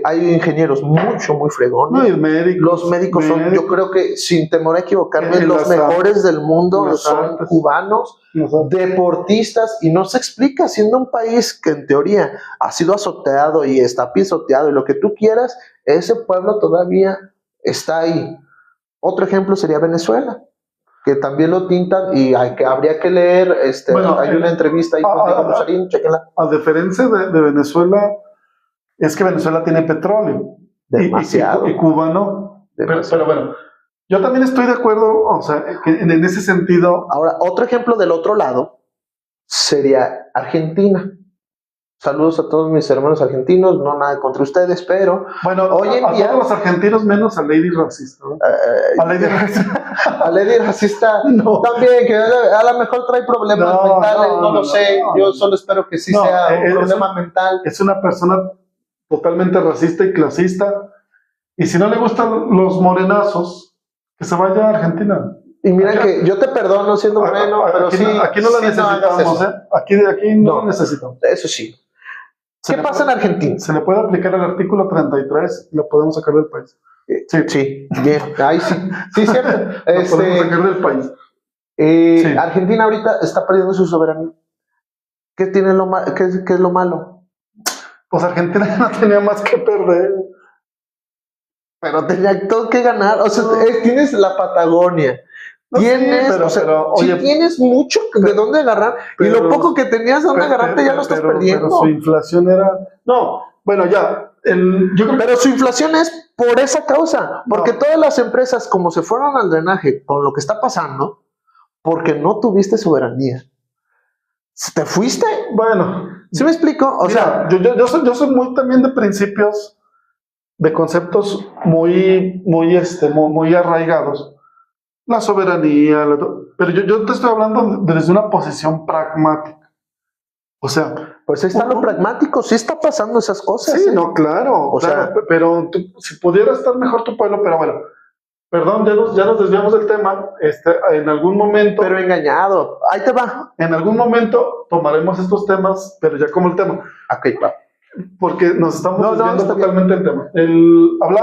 Hay ingenieros muy fregones. No, y médicos, los médicos son, yo creo que sin temor a equivocarme, los mejores del mundo son cubanos, deportistas, y no se explica, siendo un país que en teoría ha sido azoteado y está pisoteado y lo que tú quieras, ese pueblo todavía está ahí. Otro ejemplo sería Venezuela, que también lo tintan y habría que leer, hay una entrevista ahí con Diego Musarín, chequenla. A diferencia de Venezuela, es que Venezuela tiene petróleo. Demasiado. Y Cuba no. Pero bueno, yo también estoy de acuerdo, o sea, en ese sentido. Ahora, otro ejemplo del otro lado sería Argentina. Saludos a todos mis hermanos argentinos, no nada contra ustedes, pero bueno, hoy en día todos los argentinos menos a Lady Racista, ¿no? A Lady Racista no. También, que a lo mejor trae problemas mentales, no lo sé, yo solo espero que sí sea un problema mental. Es una persona totalmente racista y clasista, y si no le gustan los morenazos, que se vaya a Argentina. Y mira que yo te perdono siendo moreno, pero aquí, sí. Aquí no lo necesitamos, ¿eh? Aquí no lo necesitamos. Eso sí. ¿Qué pasa en Argentina? Se le puede aplicar el artículo 33 y lo podemos sacar del país. Sí, bien. Ahí sí. Sí, cierto. Lo podemos sacar del país. Argentina ahorita está perdiendo su soberanía. ¿Qué es lo malo? Pues Argentina no tenía más que perder. Pero tenía todo que ganar. O sea, tienes la Patagonia. Tienes mucho de dónde agarrar, y lo poco que tenías de dónde agarrarte ya lo estás perdiendo. Pero su inflación era... No, bueno, ya, yo creo Pero su inflación es por esa causa, porque No. todas las empresas, como se fueron al drenaje con lo que está pasando, porque no tuviste soberanía. ¿Te fuiste? bueno, ¿Sí me explico? O sea, mira, yo soy muy también de principios, de conceptos muy arraigados. La soberanía, pero yo te estoy hablando desde una posición pragmática. O sea, pues ahí está lo pragmático, sí está pasando esas cosas. sí, no, claro, O sea, pero si pudiera estar mejor tu pueblo, pero bueno, perdón, ya nos desviamos del tema. En algún momento, pero engañado. Ahí te va. en algún momento tomaremos estos temas, pero ya como el tema, Ok, va. porque nos estamos desviando está totalmente del tema.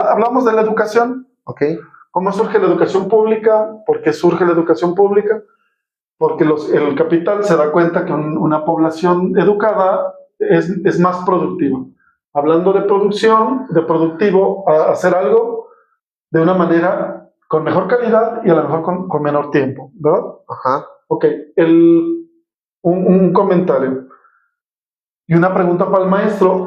Hablamos de la educación. Ok. ¿Cómo surge la educación pública? ¿Por qué surge la educación pública? Porque el capital se da cuenta que una población educada es más productiva. Hablando de producción, de productivo, hacer algo de una manera con mejor calidad y a lo mejor con menor tiempo, ¿verdad? Ajá. Ok, un comentario y una pregunta para el maestro.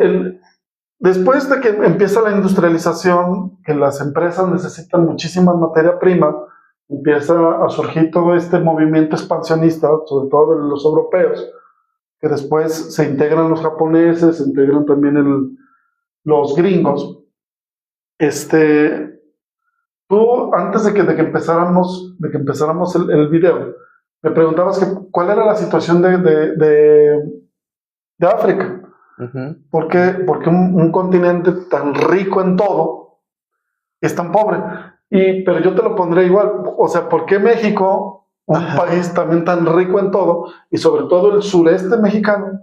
Después de que empieza la industrialización, que las empresas necesitan muchísima materia prima, empieza a surgir todo este movimiento expansionista, sobre todo de los europeos, que después se integran los japoneses, se integran también los gringos. Tú, antes de que empezáramos el video, me preguntabas cuál era la situación de África. Uh-huh. ¿Por qué un continente tan rico en todo es tan pobre? Pero yo te lo pondré igual. O sea, ¿por qué México, un país también tan rico en todo, y sobre todo el sureste mexicano?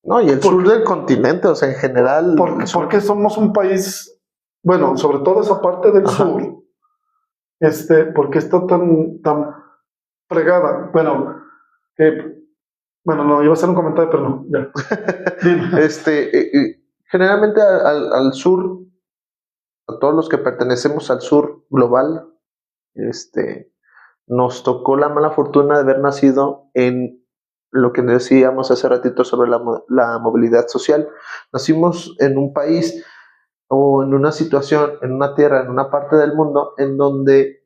No, y el sur del continente, o sea, en general. Porque somos un país, bueno, sobre todo esa parte del sur, ¿por qué está tan fregada? Bueno, no, iba a hacer un comentario, pero no, ya. Generalmente al sur, a todos los que pertenecemos al sur global, nos tocó la mala fortuna de haber nacido en lo que decíamos hace ratito sobre la movilidad social. Nacimos en un país o en una situación, en una tierra, en una parte del mundo en donde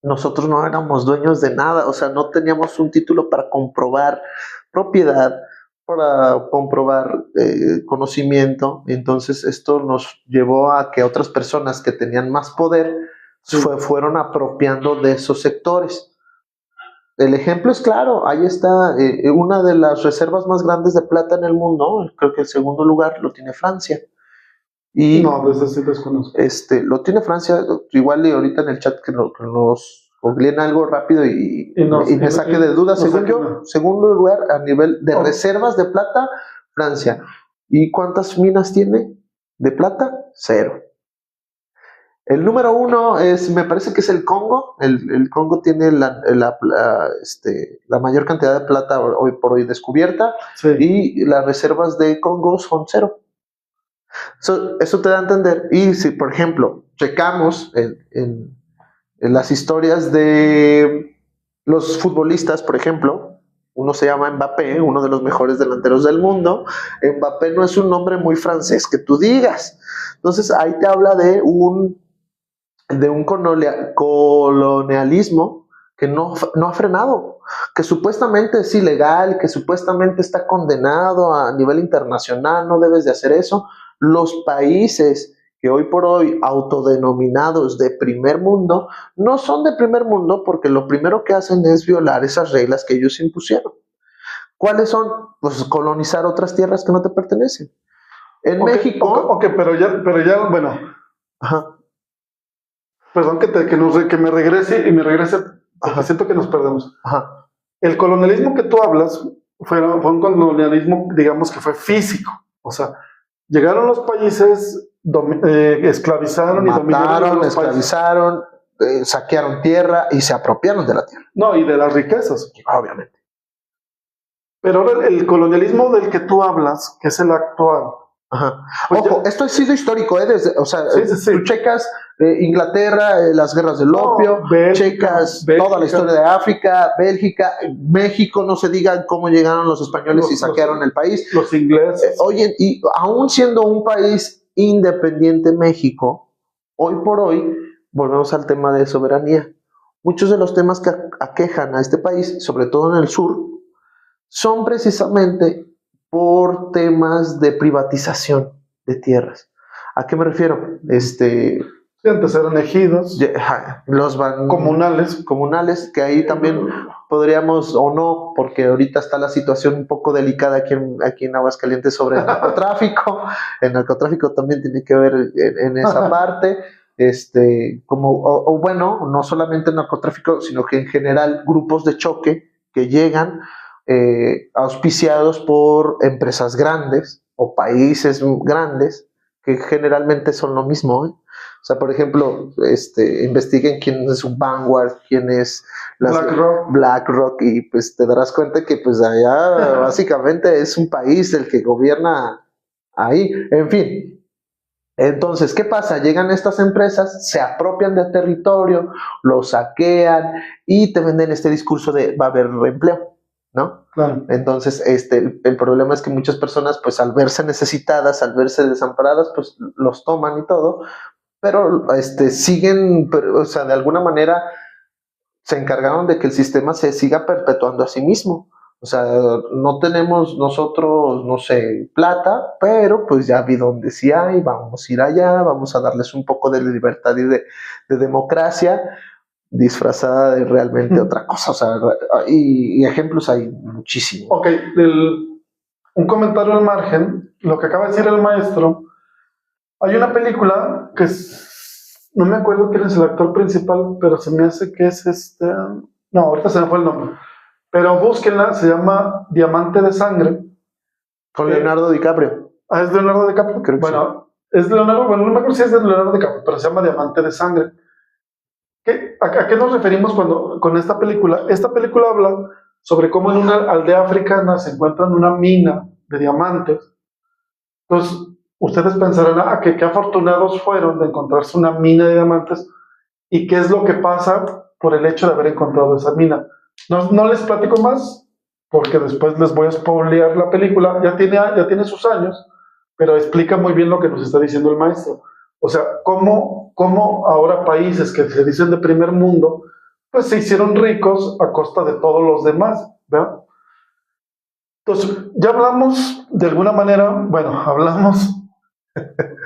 nosotros no éramos dueños de nada, o sea, no teníamos un título para comprobar propiedad, para comprobar conocimiento. Entonces esto nos llevó a que otras personas que tenían más poder fueron apropiando de esos sectores. El ejemplo es claro, ahí está una de las reservas más grandes de plata en el mundo, creo que el segundo lugar lo tiene Francia. Y no, desde sí desconozco. Lo tiene Francia, igual y ahorita en el chat que nos googleen algo rápido y me saque de dudas. Según yo, segundo lugar a nivel de reservas de plata, Francia. ¿Y cuántas minas tiene de plata? 0. El número 1 me parece que es el Congo. El Congo tiene la mayor cantidad de plata hoy por hoy descubierta, sí. Y las reservas de Congo son 0. Eso te da a entender. Y si, por ejemplo, checamos en las historias de los futbolistas, por ejemplo, uno se llama Mbappé, uno de los mejores delanteros del mundo. Mbappé no es un nombre muy francés que tú digas. Entonces ahí te habla de un colonialismo que no ha frenado, que supuestamente es ilegal, que supuestamente está condenado a nivel internacional, no debes de hacer eso. Los países que hoy por hoy autodenominados de primer mundo no son de primer mundo porque lo primero que hacen es violar esas reglas que ellos impusieron. ¿Cuáles son? Pues colonizar otras tierras que no te pertenecen. En México... Ok, pero ya, bueno... Ajá. Perdón que me regrese porque siento que nos perdemos. Ajá. El colonialismo que tú hablas fue un colonialismo, digamos, que fue físico. O sea, llegaron los países, esclavizaron, mataron, y dominaron los esclavizaron, saquearon tierra y se apropiaron de la tierra. No, y de las riquezas. Obviamente. Pero ahora el colonialismo del que tú hablas, que es el actual. Ajá. Pues ojo, esto ha sido histórico, sí. Tú checas Inglaterra, las guerras del opio, checas toda la historia de África, Bélgica, México, no se diga cómo llegaron los españoles y saquearon el país. Los ingleses. Oye, y aún siendo un país independiente México, hoy por hoy, volvemos al tema de soberanía. Muchos de los temas que aquejan a este país, sobre todo en el sur, son precisamente por temas de privatización de tierras. ¿A qué me refiero? Antes eran ejidos, los comunales, que ahí también podríamos, o no, porque ahorita está la situación un poco delicada aquí en Aguascalientes sobre el narcotráfico. El narcotráfico también tiene que ver en esa parte. Bueno, no solamente el narcotráfico, sino que en general grupos de choque que llegan auspiciados por empresas grandes o países grandes que generalmente son lo mismo, ¿eh? O sea, por ejemplo, investiguen quién es un Vanguard, quién es BlackRock, y pues te darás cuenta que pues allá básicamente es un país el que gobierna ahí. En fin, entonces, ¿qué pasa? Llegan estas empresas, se apropian del territorio, lo saquean y te venden este discurso de va a haber reempleo, ¿no? Claro. Entonces, el problema es que muchas personas, pues al verse necesitadas, al verse desamparadas, pues los toman y todo, pero siguen, o sea, de alguna manera se encargaron de que el sistema se siga perpetuando a sí mismo. O sea, no tenemos nosotros, no sé, plata, pero pues ya vi donde sí hay, vamos a ir allá, vamos a darles un poco de libertad y de democracia disfrazada de realmente otra cosa. O sea, y ejemplos hay muchísimos. Ok, un comentario al margen, lo que acaba de decir el maestro. Hay una película que no me acuerdo quién es el actor principal, pero se me hace que es no, ahorita se me fue el nombre, pero búsquenla, se llama Diamante de Sangre. Con Leonardo DiCaprio. ¿Es Leonardo DiCaprio? Creo que bueno, sí. Es Leonardo, bueno, no me acuerdo si es de Leonardo DiCaprio, pero se llama Diamante de Sangre. ¿A qué nos referimos con esta película? Esta película habla sobre cómo en una aldea africana se encuentran una mina de diamantes. Entonces, ustedes pensarán, qué afortunados fueron de encontrarse una mina de diamantes y qué es lo que pasa por el hecho de haber encontrado esa mina. No les platico más porque después les voy a spoilear la película. Ya tiene sus años, pero explica muy bien lo que nos está diciendo el maestro. O sea, cómo ahora países que se dicen de primer mundo, pues se hicieron ricos a costa de todos los demás, ¿verdad? Entonces, ya hablamos de alguna manera,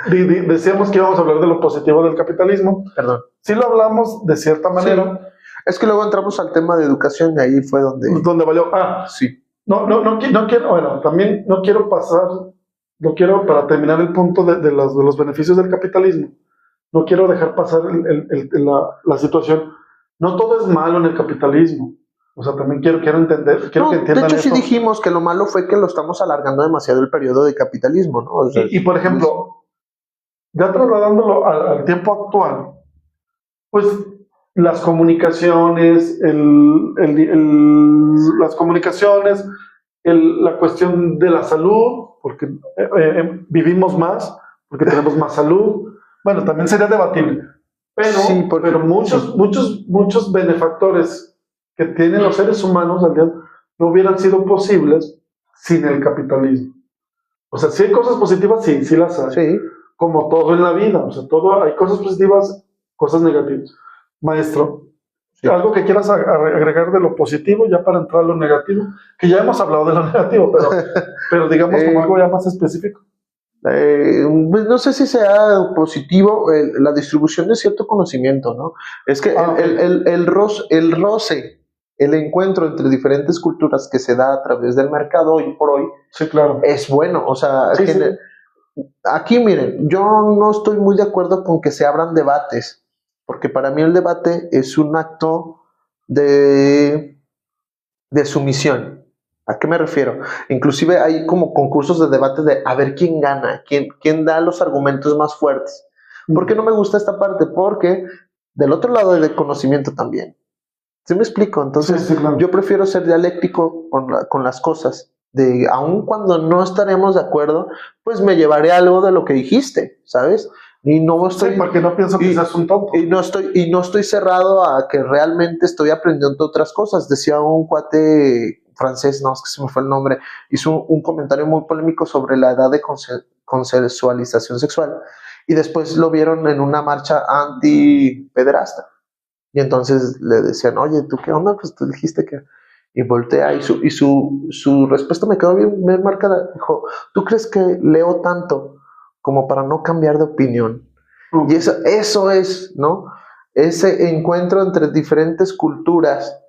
decíamos que íbamos a hablar de lo positivo del capitalismo. Perdón. Sí lo hablamos de cierta manera. Sí. Es que luego entramos al tema de educación y ahí fue donde valió. Sí. No quiero, bueno, también no quiero para terminar el punto de los beneficios del capitalismo, no quiero dejar pasar la situación. No todo es malo en el capitalismo. O sea, también quiero entender, que entiendan. De hecho, esto. Sí dijimos que lo malo fue que lo estamos alargando demasiado el periodo de capitalismo, ¿no? O sea, y por ejemplo, ya trasladándolo al tiempo actual, pues las comunicaciones, la cuestión de la salud, porque vivimos más, porque tenemos más salud. Bueno, también sería debatible, pero muchos benefactores que tienen los seres humanos al día no hubieran sido posibles sin el capitalismo. O sea, si hay cosas positivas, sí las hay. Sí. Como todo en la vida, o sea, hay cosas positivas, cosas negativas. Maestro, sí. ¿Algo que quieras agregar de lo positivo ya para entrar a lo negativo? Que ya hemos hablado de lo negativo, pero digamos como algo ya más específico. No sé si sea positivo la distribución de cierto conocimiento, ¿no? Es que el roce, el encuentro entre diferentes culturas que se da a través del mercado hoy por hoy, sí, claro, es bueno. O sea, sí. Aquí miren, yo no estoy muy de acuerdo con que se abran debates, porque para mí el debate es un acto de sumisión. ¿A qué me refiero? Inclusive hay como concursos de debate de a ver quién gana, quién da los argumentos más fuertes. ¿Por qué no me gusta esta parte? Porque del otro lado hay de conocimiento también. ¿Sí me explico? Entonces, sí, claro. Yo prefiero ser dialéctico con las cosas. Aun cuando no estaremos de acuerdo, pues me llevaré algo de lo que dijiste, ¿sabes? Y no estoy, sí, porque no pienso que seas un tonto. Y no estoy cerrado a que realmente estoy aprendiendo otras cosas. Decía un cuate francés, no, es que se me fue el nombre, hizo un comentario muy polémico sobre la edad de consensualización sexual, y después lo vieron en una marcha anti-pederasta. Y entonces le decían, oye, ¿tú qué onda? Pues tú dijiste que... Y voltea, y su respuesta me quedó bien marcada. Dijo, ¿tú crees que leo tanto como para no cambiar de opinión? Y eso es, ¿no? Ese encuentro entre diferentes culturas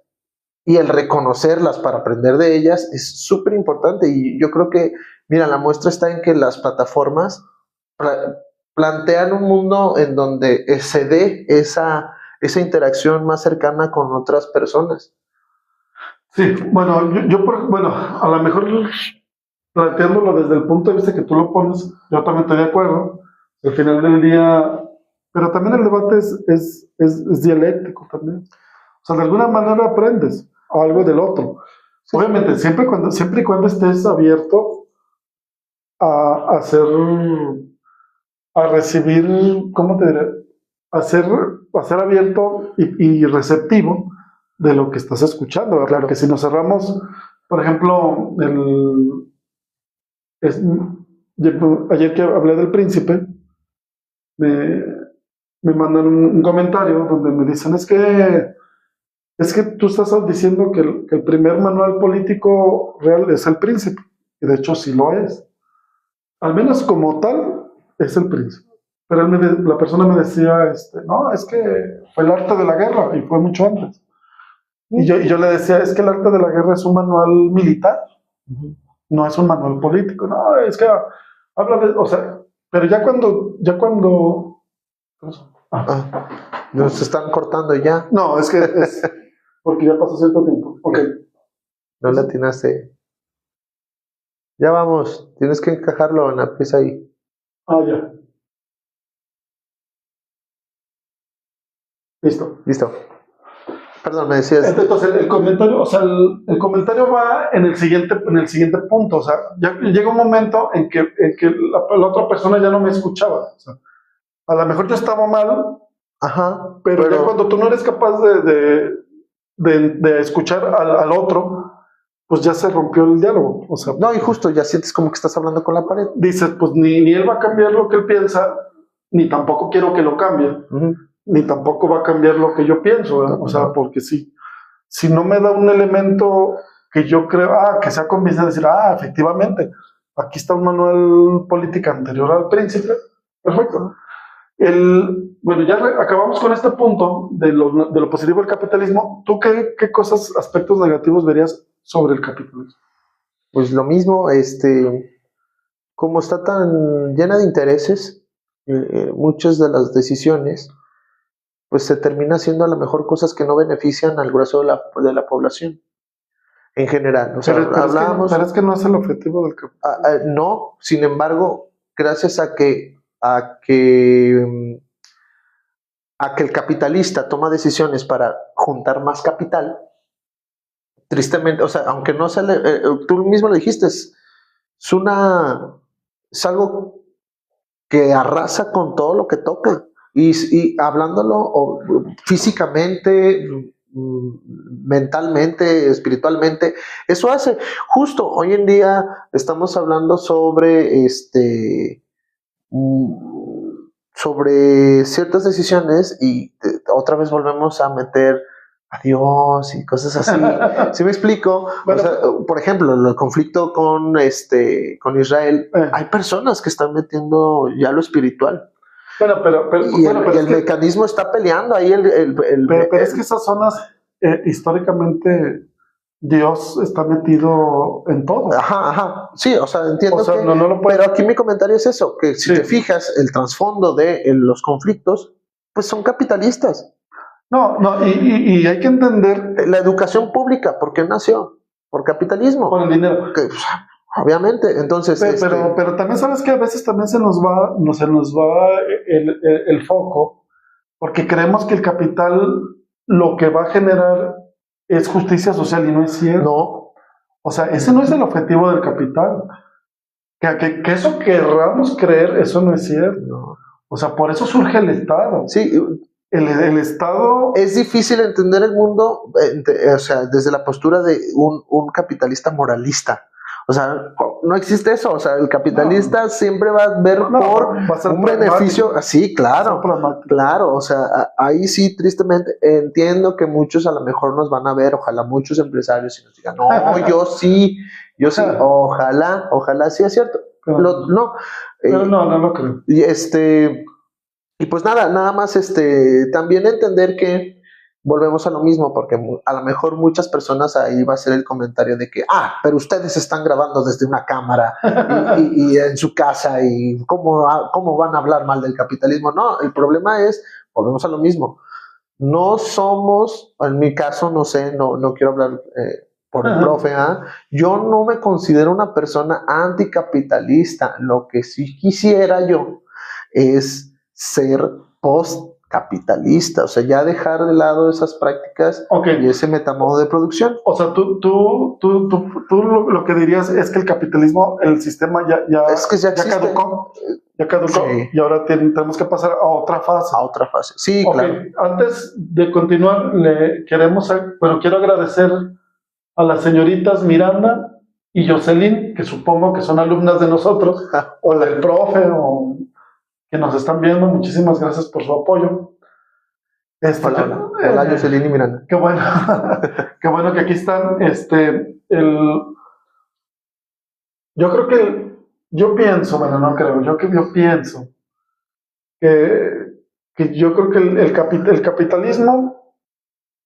y el reconocerlas para aprender de ellas es súper importante. Y yo creo que, mira, la muestra está en que las plataformas plantean un mundo en donde se dé esa interacción más cercana con otras personas. Sí, bueno, bueno, a lo mejor planteándolo desde el punto de vista que tú lo pones, yo también estoy de acuerdo. Al final del día, pero también el debate es dialéctico también. O sea, de alguna manera aprendes algo del otro. Sí. Obviamente, siempre y cuando estés abierto a recibir, ¿cómo te diré? A ser abierto y receptivo de lo que estás escuchando, ¿verdad? Claro. Que si nos cerramos, por ejemplo, ayer que hablé del Príncipe, me mandan un comentario donde me dicen, es que tú estás diciendo que el primer manual político real es el Príncipe, y de hecho sí lo es. Al menos como tal, es el Príncipe. Pero la persona me decía, no, es que fue el arte de la guerra, y fue mucho antes. Y yo le decía, es que el arte de la guerra es un manual militar, no es un manual político. No, es que habla de, o sea, pero ya cuando nos están cortando ya. No, es porque ya pasó cierto tiempo. Ok. No le atinaste. Ya vamos, tienes que encajarlo en la pieza ahí. Ya. Listo. Perdón, me decías. Entonces el comentario, o sea, el comentario va en el siguiente punto. O sea, ya llega un momento en que la otra persona ya no me escuchaba. O sea, a lo mejor yo estaba mal. Ajá. Pero ya cuando tú no eres capaz de escuchar al otro, pues ya se rompió el diálogo. O sea, no, y justo ya sientes como que estás hablando con la pared. Dices, pues ni él va a cambiar lo que él piensa, ni tampoco quiero que lo cambie, ni tampoco va a cambiar lo que yo pienso, ¿verdad? O sea, porque si no me da un elemento que yo creo, que sea convincente, decir, efectivamente, aquí está un manual político anterior al Príncipe, perfecto. Bueno, ya acabamos con este punto de lo positivo del capitalismo. ¿Tú qué aspectos negativos verías sobre el capitalismo? Pues lo mismo, como está tan llena de intereses, muchas de las decisiones, pues se termina haciendo a lo mejor cosas que no benefician al grueso de la población en general. O sea, pero es que no es el objetivo del capitalismo. No, sin embargo, gracias a que el capitalista toma decisiones para juntar más capital, tristemente, o sea, aunque no se tú mismo lo dijiste, es algo que arrasa con todo lo que toca, y hablándolo físicamente, mentalmente, espiritualmente, eso hace. Justo hoy en día estamos hablando sobre ciertas decisiones, y otra vez volvemos a meter a Dios y cosas así. ¿Sí me explico? Bueno, o sea, por ejemplo, el conflicto con Israel, hay personas que están metiendo ya lo espiritual. Pero el mecanismo está peleando ahí. Pero es que esas zonas, históricamente, Dios está metido en todo. Ajá. Sí, o sea, entiendo. O sea, que, no lo puede... Pero aquí mi comentario es eso, que si te fijas, el trasfondo de los conflictos, pues son capitalistas. No, y hay que entender... La educación pública, ¿por qué nació? Por capitalismo. Por el dinero. Obviamente, entonces... Pero también sabes que a veces también se nos va el foco, porque creemos que el capital lo que va a generar es justicia social, y no es cierto. No. O sea, ese no es el objetivo del capital. Que eso querramos creer, eso no es cierto. No. O sea, por eso surge el Estado. Sí, El Estado... es difícil entender el mundo, o sea, desde la postura de un capitalista moralista. O sea, no existe eso. O sea, el capitalista siempre va a ver por va a ser un beneficio. Sí, claro, claro. O sea, ahí sí, tristemente, entiendo que muchos a lo mejor nos van a ver, ojalá muchos empresarios y nos digan, no, yo sí, ojalá sí es cierto. No, No, no lo creo. Y pues nada más también entender que volvemos a lo mismo, porque a lo mejor muchas personas ahí va a ser el comentario de que, pero ustedes están grabando desde una cámara y en su casa y ¿cómo van a hablar mal del capitalismo? No, el problema es, volvemos a lo mismo, no somos, en mi caso, no sé, no quiero hablar por el profe, yo no me considero una persona anticapitalista. Lo que sí quisiera yo es ser postcapitalista, o sea, ya dejar de lado esas prácticas y ese metamodo de producción. O sea, tú lo que dirías es que el capitalismo, el sistema ya caducó. Ya caducó, sí. Y ahora tenemos que pasar a otra fase. A otra fase, sí, claro. Antes de continuar, quiero agradecer a las señoritas Miranda y Jocelyn, que supongo que son alumnas de nosotros, o del profe, o que nos están viendo. Muchísimas gracias por su apoyo. Hola, Jocelyn y Miranda. Qué bueno, qué bueno que aquí están. Yo pienso que yo creo que el capitalismo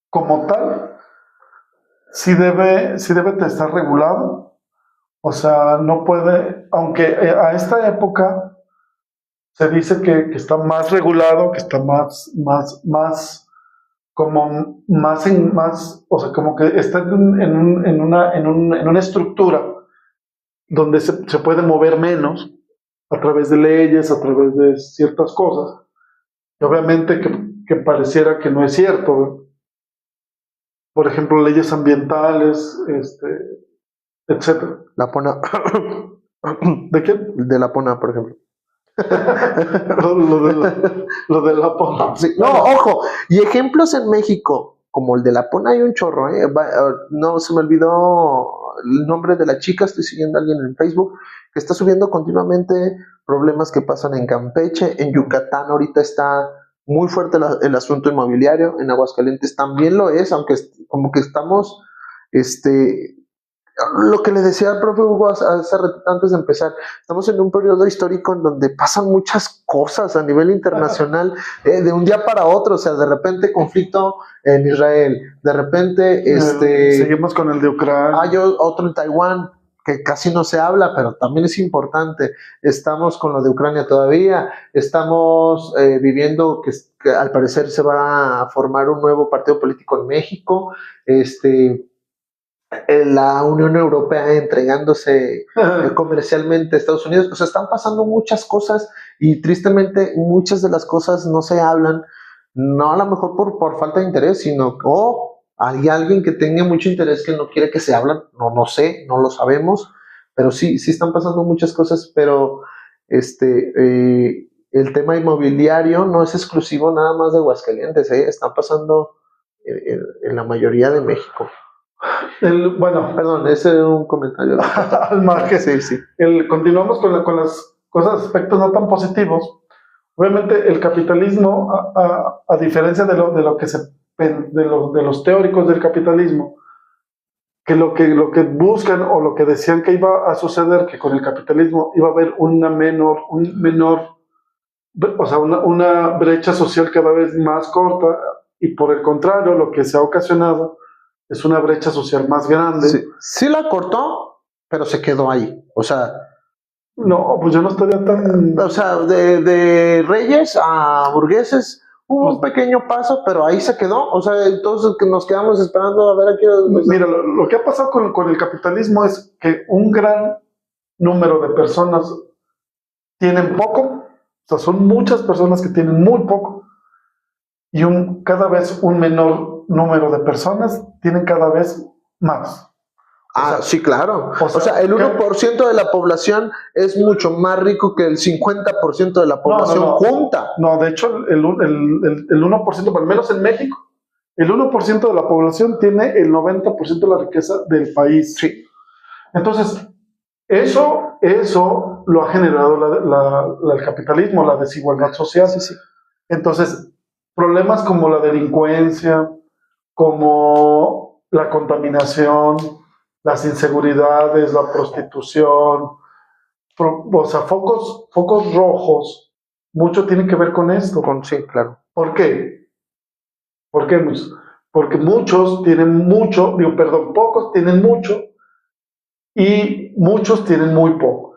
como tal sí debe de estar regulado. O sea, no puede, aunque a esta época se dice que está más regulado, que está más, o sea, como que está en una estructura donde se puede mover menos a través de leyes, a través de ciertas cosas. Y obviamente que pareciera que no es cierto, ¿verdad? Por ejemplo, leyes ambientales, etcétera. La PONA. ¿De qué? De la PONA, por ejemplo. lo de la PONA. Sí, no, ojo, y ejemplos en México, como el de la PONA, hay un chorro, no se me olvidó el nombre de la chica, estoy siguiendo a alguien en Facebook que está subiendo continuamente problemas que pasan en Campeche, en Yucatán ahorita está muy fuerte el asunto inmobiliario, en Aguascalientes también lo es, aunque como que estamos, lo que le decía al profe Hugo antes de empezar, estamos en un periodo histórico en donde pasan muchas cosas a nivel internacional, de un día para otro. O sea, de repente conflicto en Israel, de repente seguimos con el de Ucrania, hay otro en Taiwán que casi no se habla, pero también es importante. Estamos con lo de Ucrania todavía, estamos viviendo que al parecer se va a formar un nuevo partido político en México, la Unión Europea entregándose comercialmente a Estados Unidos. O sea, están pasando muchas cosas y tristemente muchas de las cosas no se hablan, no a lo mejor por falta de interés, sino hay alguien que tenga mucho interés que no quiere que se hablan. No sé, no lo sabemos, pero sí están pasando muchas cosas. Pero el tema inmobiliario no es exclusivo nada más de Aguascalientes, están pasando en la mayoría de México. Bueno, perdón, ese era un comentario al margen. Sí. Continuamos con las cosas, aspectos no tan positivos. Obviamente el capitalismo, a diferencia de los teóricos del capitalismo, que lo que buscan o lo que decían que iba a suceder, que con el capitalismo iba a haber una brecha social cada vez más corta, y por el contrario, lo que se ha ocasionado es una brecha social más grande. Sí la cortó, pero se quedó ahí. O sea, no, pues yo no estaría tan... O sea, de reyes a burgueses hubo un pequeño paso, pero ahí se quedó. O sea, entonces nos quedamos esperando a ver aquí. Mira, lo que ha pasado con el capitalismo es que un gran número de personas tienen poco, o sea, son muchas personas que tienen muy poco, y cada vez un menor número de personas tienen cada vez más. Sí, claro. o sea, el 1% de la población es mucho más rico que el 50% de la población junta. No, de hecho, el 1%, al menos en México, el 1% de la población tiene el 90% de la riqueza del país. Sí. Entonces, eso lo ha generado el capitalismo, la desigualdad social. Sí, sí. Entonces, problemas como la delincuencia, como la contaminación, las inseguridades, la prostitución, o sea, focos rojos, mucho tiene que ver con esto. Sí, claro. ¿Por qué? ¿Por qué muchos? Porque muchos tienen mucho, pocos tienen mucho y muchos tienen muy poco.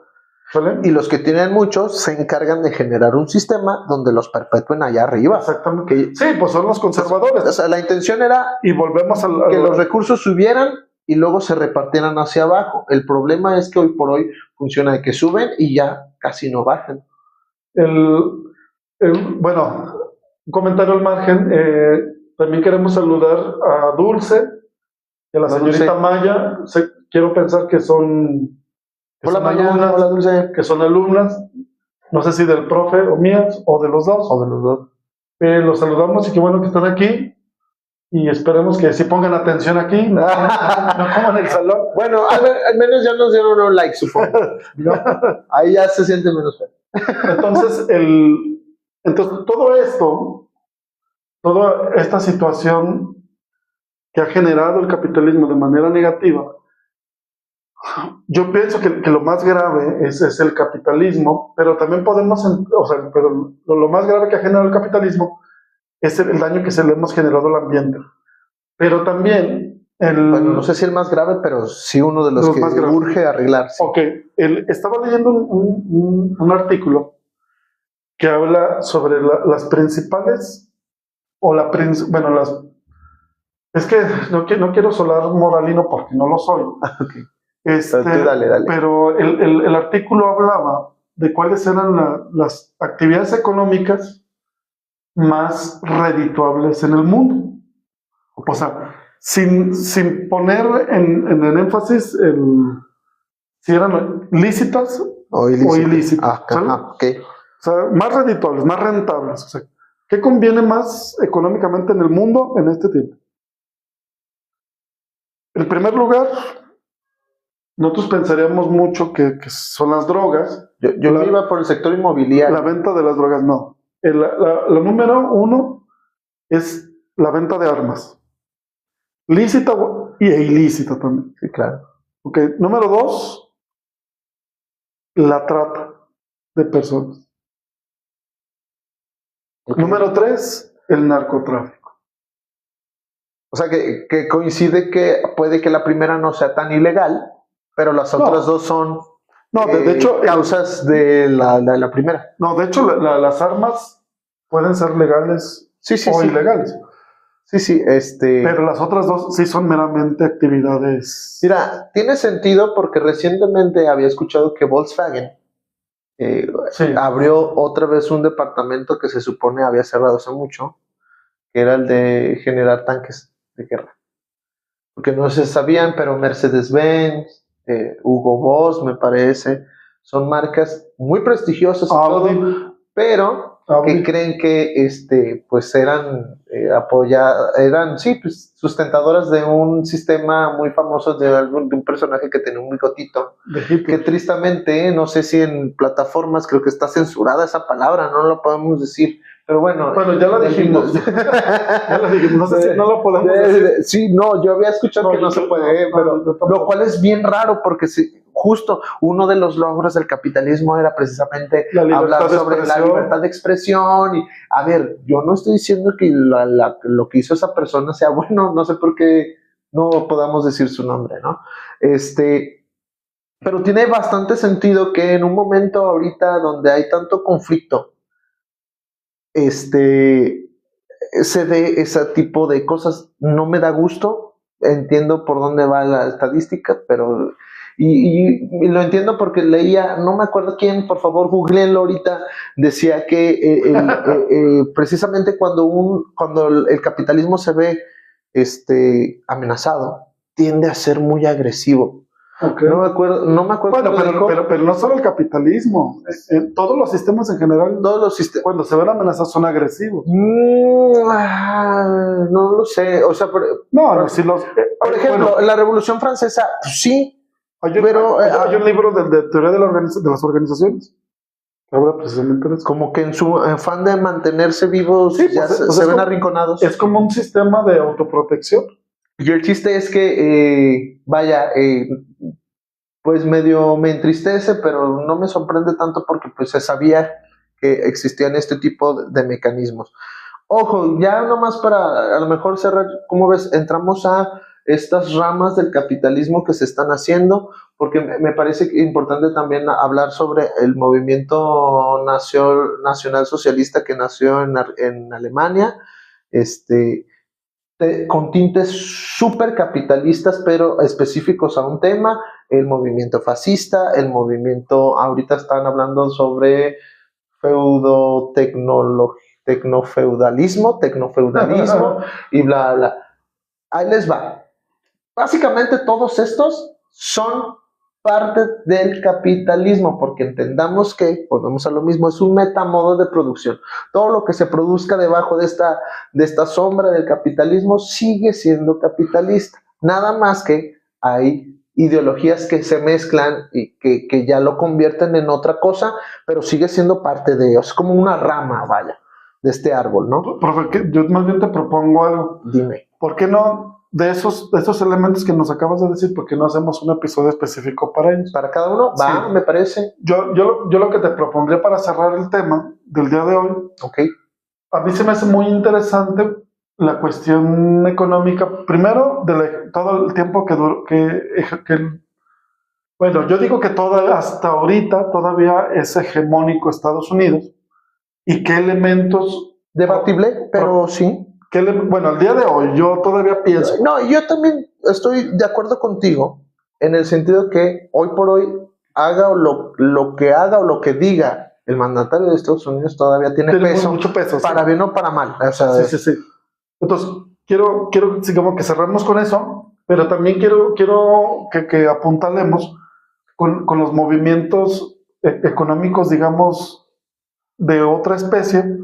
¿Vale? Y los que tienen muchos se encargan de generar un sistema donde los perpetúen allá arriba. Exactamente. Sí, pues son los conservadores. O sea, la intención era y volvemos que los recursos subieran y luego se repartieran hacia abajo. El problema es que hoy por hoy funciona de que suben y ya casi no bajan. Bueno, un comentario al margen. También queremos saludar a Dulce y a la señorita Dulce. Maya. Quiero pensar que son... Hola Maya, hola Dulce. Que son alumnas, no sé si del profe o mías, o de los dos. Los saludamos y qué bueno que están aquí. Y esperemos que sí pongan atención aquí, no como en el salón. Bueno, al menos ya nos dieron un like, supongo. ¿No? Ahí ya se siente menos feo. Entonces, todo esto, toda esta situación que ha generado el capitalismo de manera negativa, yo pienso que lo más grave es el capitalismo, pero también pero lo más grave que ha generado el capitalismo es el daño que se le hemos generado al ambiente. Pero también bueno, no sé si el más grave, pero sí uno de los que urge arreglar. Sí. Ok, estaba leyendo un artículo que habla sobre las principales, es que no quiero sonar moralino porque no lo soy. Okay. Dale. Pero el artículo hablaba de cuáles eran las actividades económicas más redituables en el mundo. O sea, sin poner en el énfasis si eran lícitas o ilícitas. Okay. O sea, más redituables, más rentables. O sea, ¿qué conviene más económicamente en el mundo en este tiempo? En primer lugar, nosotros pensaríamos mucho que son las drogas. Yo me iba por el sector inmobiliario. La venta de las drogas, no. La número uno es la venta de armas. Lícita e ilícita también. Sí, claro. Ok, número dos, la trata de personas. Okay. Número tres, el narcotráfico. O sea, que coincide que puede que la primera no sea tan ilegal, pero las otras dos son de hecho, causas de la primera. No, de hecho, las armas pueden ser legales o ilegales. Sí, Pero las otras dos sí son meramente actividades. Mira, tiene sentido porque recientemente había escuchado que Volkswagen abrió otra vez un departamento que se supone había cerrado hace mucho, que era el de generar tanques de guerra. Porque no se sabían, pero Mercedes-Benz, Hugo Boss, me parece, son marcas muy prestigiosas y todo, pero que creen que pues eran pues sustentadoras de un sistema muy famoso de un personaje que tenía un bigotito, que tristemente, no sé si en plataformas creo que está censurada esa palabra, no lo podemos decir, pero bueno, ya la dijimos. No sé si no lo podemos decir. Sí, no, yo había escuchado que no se puede, pero lo cual es bien raro porque justo uno de los logros del capitalismo era precisamente hablar sobre la libertad de expresión. Y a ver, yo no estoy diciendo que lo que hizo esa persona sea bueno, no sé por qué no podamos decir su nombre, ¿no? Pero tiene bastante sentido que en un momento ahorita donde hay tanto conflicto, se dé ese tipo de cosas. No me da gusto, entiendo por dónde va la estadística, pero y lo entiendo porque leía, no me acuerdo quién, por favor googleenlo ahorita, decía que precisamente cuando el capitalismo se ve amenazado, tiende a ser muy agresivo. Okay. No me acuerdo. Bueno, pero no solo el capitalismo, todos los sistemas en general, cuando se ven amenazados son agresivos. No lo sé, o sea, por ejemplo, la Revolución Francesa, sí, hay un libro de teoría de las organizaciones. Ahora precisamente es como que en su afán de mantenerse vivos, sí, ya pues, se ven arrinconados. Es como un sistema de autoprotección. Y el chiste es que, pues medio me entristece, pero no me sorprende tanto porque pues se sabía que existían este tipo de mecanismos. Ojo, ya nomás para a lo mejor cerrar, ¿cómo ves? Entramos a estas ramas del capitalismo que se están haciendo, porque me parece importante también hablar sobre el movimiento nacional socialista que nació en Alemania, con tintes súper capitalistas, pero específicos a un tema, el movimiento fascista, el movimiento, ahorita están hablando sobre tecnofeudalismo y bla, bla. Ahí les va. Básicamente todos estos son parte del capitalismo, porque entendamos que, volvemos a lo mismo, es un metamodo de producción. Todo lo que se produzca debajo de esta sombra del capitalismo sigue siendo capitalista. Nada más que hay ideologías que se mezclan y que ya lo convierten en otra cosa, pero sigue siendo parte de ellos. Es como una rama, vaya, de este árbol, ¿no? Profe, yo más bien te propongo algo. Dime. ¿Por qué no? De esos elementos que nos acabas de decir, ¿por qué no hacemos un episodio específico para ellos? ¿Para cada uno? Va, sí. Me parece. Yo lo que te propondría para cerrar el tema del día de hoy, okay. A mí se me hace muy interesante la cuestión económica, primero, de todo el tiempo que duró, bueno, yo digo que hasta ahorita todavía es hegemónico Estados Unidos, y qué elementos... Debatible, pero sí. Bueno, al día de hoy yo todavía pienso... No, yo también estoy de acuerdo contigo en el sentido que hoy por hoy haga lo que haga o lo que diga el mandatario de Estados Unidos todavía tiene peso, mucho peso, para bien o para mal. O sea, sí. Entonces, quiero digamos, que cerremos con eso, pero también quiero que apuntalemos con los movimientos económicos, digamos, de otra especie,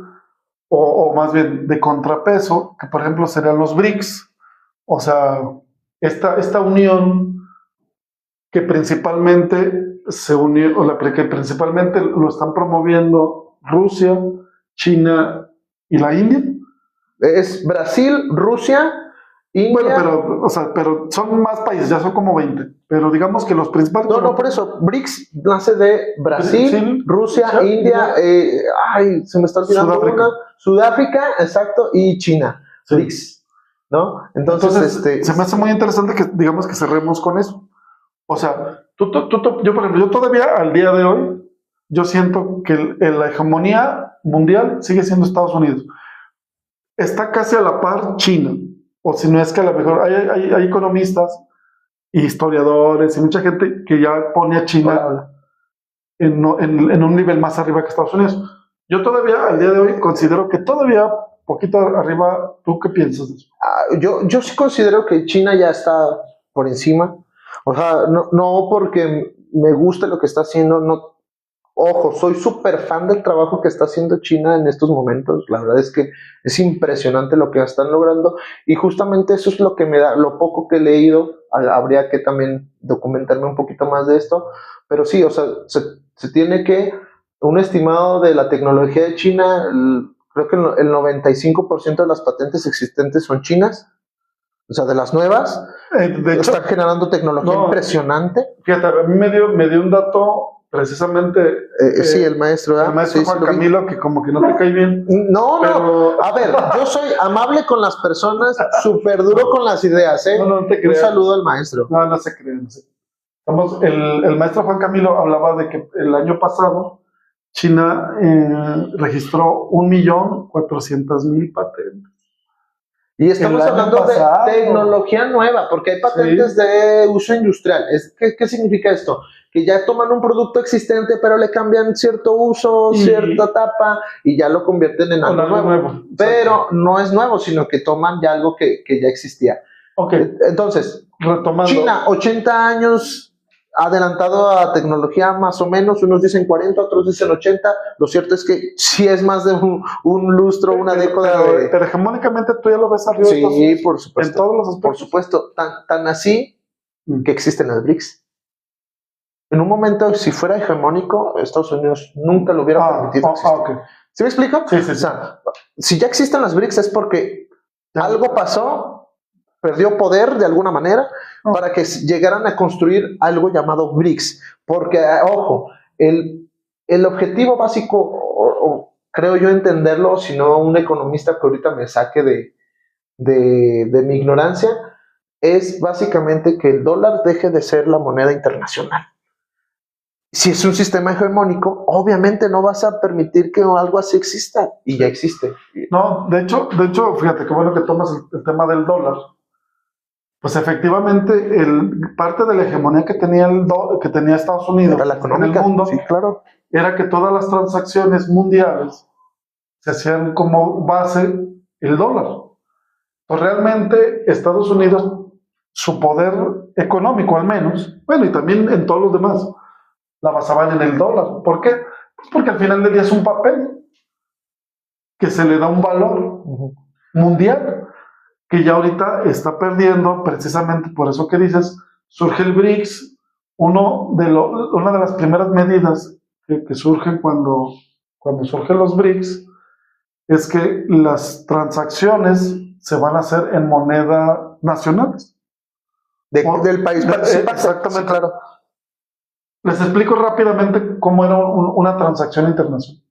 o más bien de contrapeso, que por ejemplo serían los BRICS, o sea, esta unión que principalmente se unió, que principalmente lo están promoviendo Rusia, China y la India. Es Brasil, Rusia, India. Bueno, pero son más países, ya son como 20, pero digamos que los principales... No, por eso, BRICS nace de Brasil, Rusia, India, se me está olvidando Sudáfrica, exacto, y China, sí. BRICS, ¿no? Entonces se me hace muy interesante que, digamos, que cerremos con eso. O sea, yo por ejemplo, yo todavía al día de hoy, yo siento que la hegemonía mundial sigue siendo Estados Unidos. Está casi a la par China, o si no es que a lo mejor hay economistas, historiadores y mucha gente que ya pone a China en un nivel más arriba que Estados Unidos. Yo todavía, al día de hoy, considero que todavía poquito arriba. ¿Tú qué piensas de eso? Yo sí considero que China ya está por encima. O sea, no porque me guste lo que está haciendo, no. Ojo, soy súper fan del trabajo que está haciendo China en estos momentos. La verdad es que es impresionante lo que están logrando y justamente eso es lo que me da, lo poco que he leído, habría que también documentarme un poquito más de esto, pero sí, o sea, se tiene que, un estimado de la tecnología de China, creo que el 95% de las patentes existentes son chinas, o sea, de las nuevas, de hecho, están generando tecnología impresionante. Fíjate, a mí me dio un dato... Precisamente sí, el maestro Juan Camilo, que como que no te cae bien. No, a ver, yo soy amable con las personas, súper duro con las ideas, No te creas. Un saludo al maestro. No se creen. El maestro Juan Camilo hablaba de que el año pasado China registró 1.400.000 patentes. Y estamos hablando de tecnología nueva, porque hay patentes de uso industrial. ¿Qué significa esto? Que ya toman un producto existente, pero le cambian cierto uso, cierta etapa, y ya lo convierten en algo nuevo. Pero no es nuevo, sino que toman ya algo que ya existía. Ok, Entonces, retomando. China, 80 años adelantado a tecnología más o menos, unos dicen 40, otros dicen 80. Lo cierto es que sí es más de un lustro, una década de... Pero hegemónicamente tú ya lo ves arriba de Estados Sí, Unidos, por supuesto. en todos los Por aspectos. supuesto, tan así que existen las BRICS. En un momento, si fuera hegemónico, Estados Unidos nunca lo hubiera permitido existir. Okay. ¿Sí me explico? Sí, sí, O sea, si ya existen las BRICS es porque algo pasó, perdió poder de alguna manera para que llegaran a construir algo llamado BRICS. Porque, ojo, el objetivo básico, o creo yo entenderlo, si no un economista que ahorita me saque de mi ignorancia, es básicamente que el dólar deje de ser la moneda internacional. Si es un sistema hegemónico, obviamente no vas a permitir que algo así exista, y ya existe. No, de hecho, fíjate qué bueno que tomas el tema del dólar. Pues efectivamente, parte de la hegemonía que tenía Estados Unidos era la económica, en el mundo, sí, claro, era que todas las transacciones mundiales se hacían como base el dólar. Pues realmente Estados Unidos, su poder económico al menos, bueno, y también en todos los demás, la basaban en el dólar. ¿Por qué? Pues porque al final del día es un papel que se le da un valor mundial, que ya ahorita está perdiendo, precisamente por eso que dices, surge el BRICS, una de las primeras medidas que surgen cuando surgen los BRICS, es que las transacciones se van a hacer en moneda nacionales. Del país participante. Exactamente. Sí, claro. Les explico rápidamente cómo era una transacción internacional.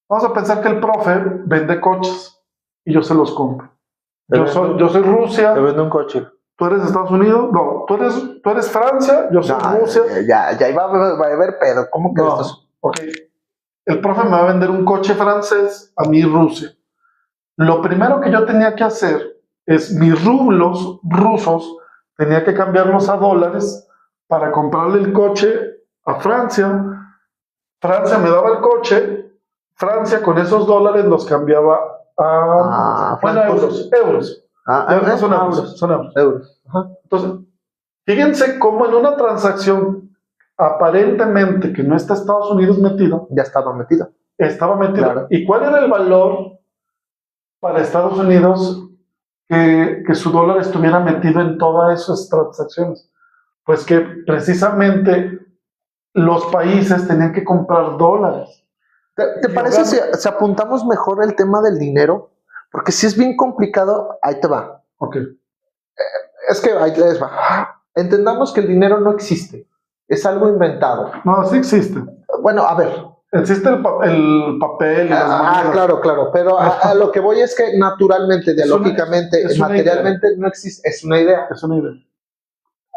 Vamos a pensar que el profe vende coches y yo se los compro. Yo soy Rusia. Te vendo un coche. ¿Tú eres Estados Unidos? No, tú eres Francia, yo soy Rusia. Ya iba a haber pedo. ¿Cómo que no, esto? Ok. El profe me va a vender un coche francés a mí Rusia. Lo primero que yo tenía que hacer es mis rublos rusos, tenía que cambiarlos a dólares para comprarle el coche a Francia. Francia me daba el coche, Francia con esos dólares los cambiaba a euros. Son euros. Ajá. Entonces, fíjense cómo en una transacción aparentemente que no está Estados Unidos metido, ya estaba metido. Claro. ¿Y cuál era el valor para Estados Unidos que su dólar estuviera metido en todas esas transacciones? Pues que precisamente los países tenían que comprar dólares. ¿Te parece si apuntamos mejor el tema del dinero? Porque si es bien complicado, ahí te va. Ok. Es que ahí les va. Entendamos que el dinero no existe. Es algo inventado. No, sí existe. Bueno, a ver. Existe el papel y las monedas. Claro. Pero a lo que voy es que naturalmente, dialógicamente, materialmente no existe. Es una idea. Es una idea.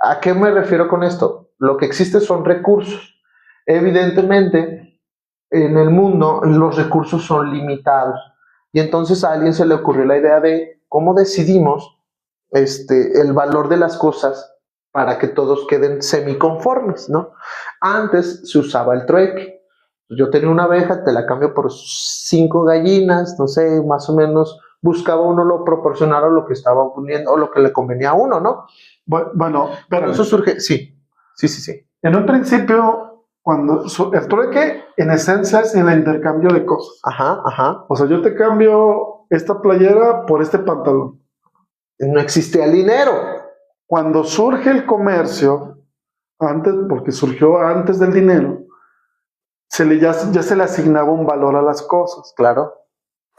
¿A qué me refiero con esto? Lo que existe son recursos. Evidentemente, en el mundo los recursos son limitados. Y entonces a alguien se le ocurrió la idea de cómo decidimos el valor de las cosas para que todos queden semiconformes, ¿no? Antes se usaba el trueque. Yo tenía una abeja, te la cambio por 5 gallinas, no sé, más o menos buscaba uno lo proporcional a lo que estaba poniendo o lo que le convenía a uno, ¿no? Bueno, pero eso surge, sí. En un principio, cuando el trueque en esencia es el intercambio de cosas. Ajá. O sea, yo te cambio esta playera por este pantalón. No existía el dinero. Cuando surge el comercio, porque surgió antes del dinero, ya se le asignaba un valor a las cosas. Claro.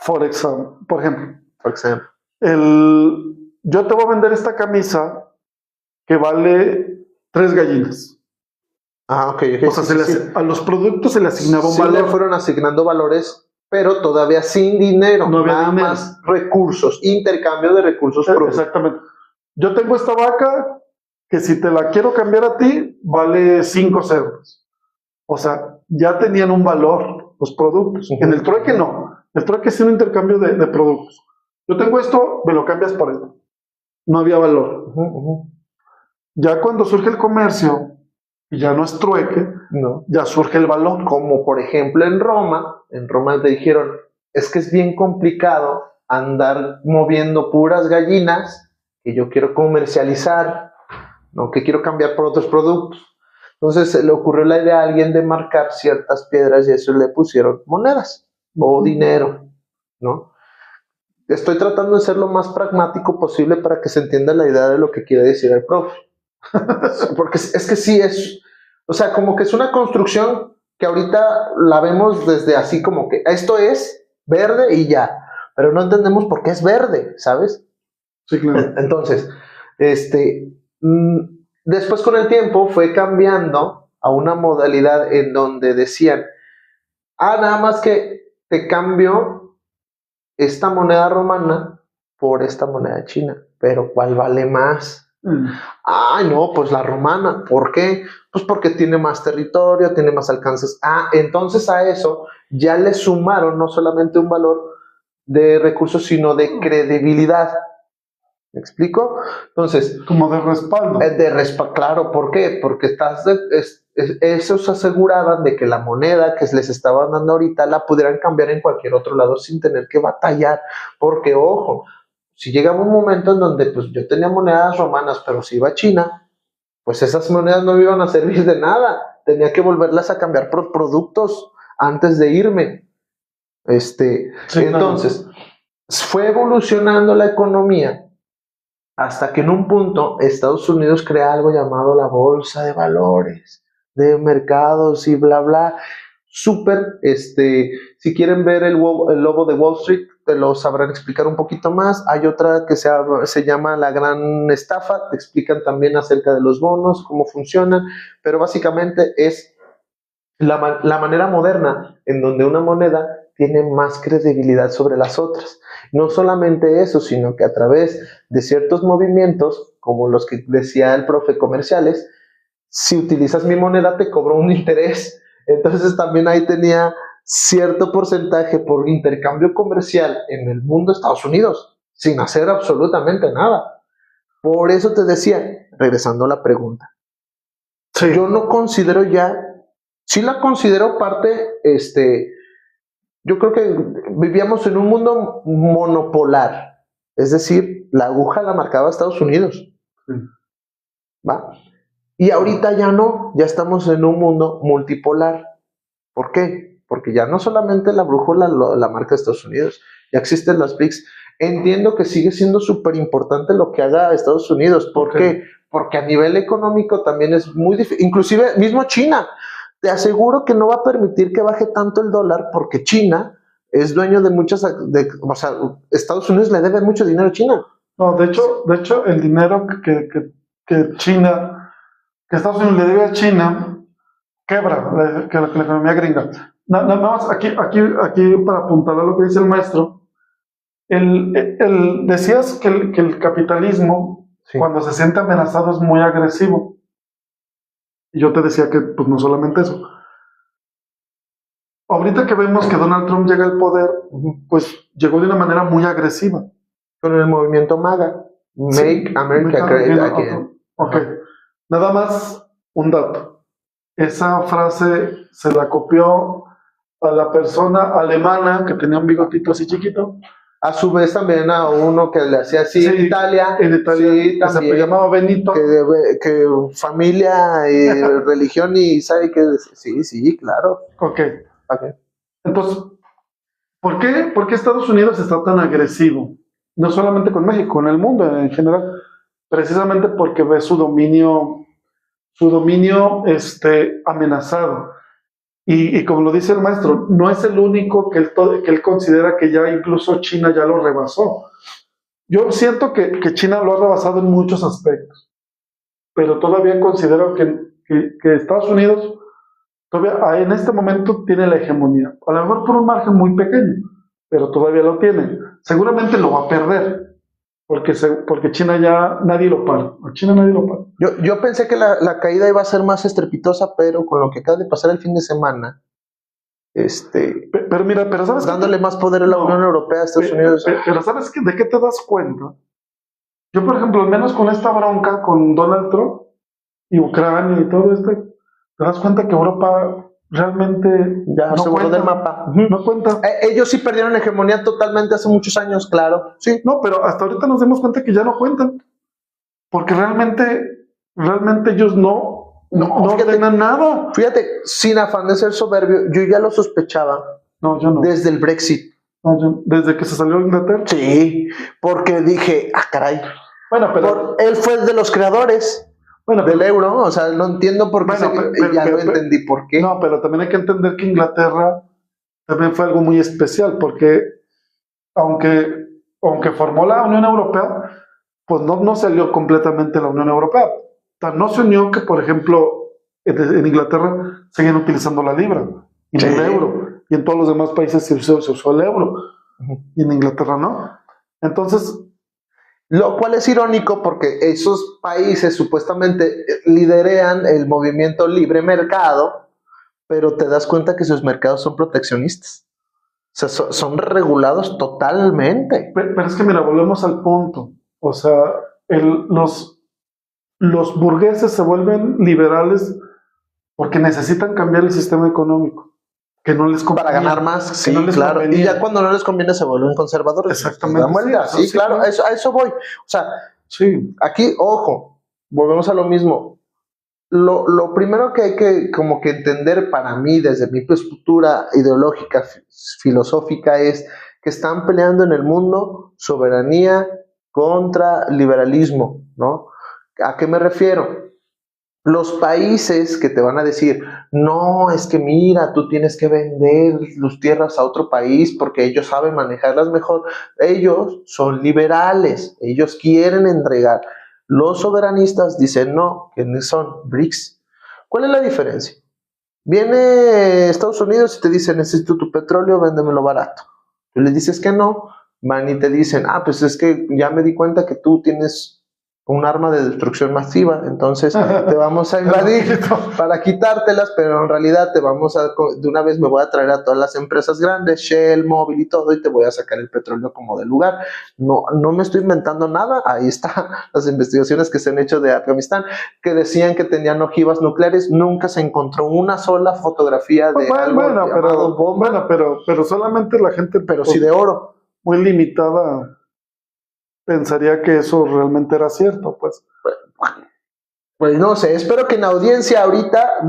Por ejemplo, yo te voy a vender esta camisa que vale 3 gallinas. Ok. O sea, a los productos se le asignaba un valor. Le fueron asignando valores, pero todavía sin dinero. No había nada dinero. Más recursos, intercambio de recursos. Exactamente. Yo tengo esta vaca que si te la quiero cambiar a ti, vale 5 euros. O sea, ya tenían un valor los productos. En el trueque no. El trueque es un intercambio de productos. Yo tengo esto, me lo cambias por esto. No había valor. Ya cuando surge el comercio, y ya no es trueque, ya surge el valor. Como por ejemplo en Roma te dijeron, es que es bien complicado andar moviendo puras gallinas que yo quiero comercializar, ¿no? Que quiero cambiar por otros productos. Entonces se le ocurrió la idea a alguien de marcar ciertas piedras y eso le pusieron monedas o dinero, ¿no? Estoy tratando de ser lo más pragmático posible para que se entienda la idea de lo que quiere decir el profe. Porque es que sí es, o sea, como que es una construcción que ahorita la vemos desde así como que esto es verde y ya, pero no entendemos por qué es verde, ¿sabes? Sí, claro. Entonces, después con el tiempo fue cambiando a una modalidad en donde decían, nada más que te cambio esta moneda romana por esta moneda china, pero ¿cuál vale más? Ay, no, pues la romana. ¿Por qué? Pues porque tiene más territorio, tiene más alcances. Entonces a eso ya le sumaron no solamente un valor de recursos, sino de credibilidad. ¿Me explico? Entonces, como de respaldo. Claro, ¿por qué? Porque esos aseguraban de que la moneda que les estaban dando ahorita la pudieran cambiar en cualquier otro lado sin tener que batallar. Porque, ojo, si llegaba un momento en donde pues yo tenía monedas romanas, pero si iba a China, pues esas monedas no me iban a servir de nada. Tenía que volverlas a cambiar por productos antes de irme. Sí, entonces, claro. Fue evolucionando la economía hasta que en un punto Estados Unidos crea algo llamado la bolsa de valores, de mercados y bla, bla. Súper, si quieren ver el lobo de Wall Street, te lo sabrán explicar un poquito más. Hay otra que se llama la gran estafa, te explican también acerca de los bonos, cómo funcionan, pero básicamente es la manera moderna en donde una moneda tiene más credibilidad sobre las otras. No solamente eso, sino que a través de ciertos movimientos, como los que decía el profe comerciales, si utilizas mi moneda te cobro un interés. Entonces también ahí tenía cierto porcentaje por intercambio comercial en el mundo de Estados Unidos, sin hacer absolutamente nada. Por eso te decía, regresando a la pregunta, sí. Yo no considero ya, sí la considero parte, yo creo que vivíamos en un mundo monopolar, es decir, la aguja la marcaba Estados Unidos, ¿va? Y ahorita ya no, ya estamos en un mundo multipolar. ¿Por qué? Porque ya no solamente la brújula la marca Estados Unidos, ya existen las BRICS. Entiendo que sigue siendo súper importante lo que haga Estados Unidos. ¿Por qué? Porque a nivel económico también es muy difícil, inclusive mismo China. Te aseguro que no va a permitir que baje tanto el dólar porque China es dueño de muchas, o sea, Estados Unidos le debe mucho dinero a China. No, de hecho el dinero que China, que Estados Unidos le debe a China, quebra la economía gringa. Nada más, aquí para apuntar a lo que dice el maestro, decías que el capitalismo, sí, cuando se siente amenazado es muy agresivo. Y yo te decía que pues no solamente eso. Ahorita que vemos que Donald Trump llega al poder, pues llegó de una manera muy agresiva. Con el movimiento MAGA. Make America Great Again. Ok. Nada más un dato. Esa frase se la copió a la persona alemana que tenía un bigotito así chiquito. A su vez también a uno que le hacía así, sí, en Italia. En Italia, sí, también, se llamaba Benito. Que familia y religión y sabe que sí, claro. Ok. Entonces, ¿por qué Estados Unidos está tan agresivo? No solamente con México, con el mundo en general. Precisamente porque ve su dominio amenazado. Y como lo dice el maestro, no es el único que él considera que ya incluso China ya lo rebasó. Yo siento que China lo ha rebasado en muchos aspectos, pero todavía considero que Estados Unidos todavía en este momento tiene la hegemonía. A lo mejor por un margen muy pequeño, pero todavía lo tiene. Seguramente lo va a perder. Porque China ya nadie lo para. A China nadie lo para. Yo pensé que la caída iba a ser más estrepitosa, pero con lo que acaba de pasar el fin de semana, pero ¿sabes dándole más poder a la Unión Europea a Estados Unidos. Pero ¿sabes de qué te das cuenta? Yo, por ejemplo, al menos con esta bronca con Donald Trump y Ucrania y todo esto, te das cuenta que Europa realmente ya no se borró del mapa. No cuenta. Ellos sí perdieron hegemonía totalmente hace muchos años, claro. Sí, no, pero hasta ahorita nos dimos cuenta que ya no cuentan. porque realmente ellos no fíjate, ordenan nada. Fíjate, sin afán de ser soberbio, yo ya lo sospechaba. No, yo no. Desde el Brexit. No, desde que se salió de Inglaterra. Sí, porque dije, caray. Bueno, pero él fue de los creadores del euro, o sea, no entiendo por qué. Entendí por qué. No, pero también hay que entender que Inglaterra también fue algo muy especial, porque aunque formó la Unión Europea, pues no salió completamente la Unión Europea. O sea, no se unió que, por ejemplo, en Inglaterra siguen utilizando la libra y el euro, y en todos los demás países se usó el euro, y en Inglaterra no. Entonces, lo cual es irónico porque esos países supuestamente liderean el movimiento libre mercado, pero te das cuenta que sus mercados son proteccionistas. O sea, son regulados totalmente. Pero es que mira, volvemos al punto. O sea, los burgueses se vuelven liberales porque necesitan cambiar el sistema económico, que no les conviene. Para ganar más, sí, no claro. Convenía. Y ya cuando no les conviene se vuelven conservadores. Exactamente. Sí, claro, a eso voy. O sea, sí. Aquí, ojo, volvemos a lo mismo. Lo primero que hay que como que entender para mí, desde mi postura ideológica, filosófica, es que están peleando en el mundo soberanía contra liberalismo, ¿no? ¿A qué me refiero? Los países que te van a decir, no, es que mira, tú tienes que vender tus tierras a otro país porque ellos saben manejarlas mejor. Ellos son liberales, ellos quieren entregar. Los soberanistas dicen no, que son BRICS. ¿Cuál es la diferencia? Viene Estados Unidos y te dice, necesito tu petróleo, véndemelo barato. Tú le dices que no, van y te dicen, pues es que ya me di cuenta que tú tienes un arma de destrucción masiva, entonces te vamos a invadir para quitártelas, pero en realidad de una vez me voy a traer a todas las empresas grandes, Shell, Mobil y todo, y te voy a sacar el petróleo como del lugar. No me estoy inventando nada, ahí están las investigaciones que se han hecho de Afganistán, que decían que tenían ojivas nucleares, nunca se encontró una sola fotografía de algo llamado bomba. Pero solamente la gente, pero sí de oro, muy limitada, pensaría que eso realmente era cierto, pues. Pues no sé, espero que en la audiencia ahorita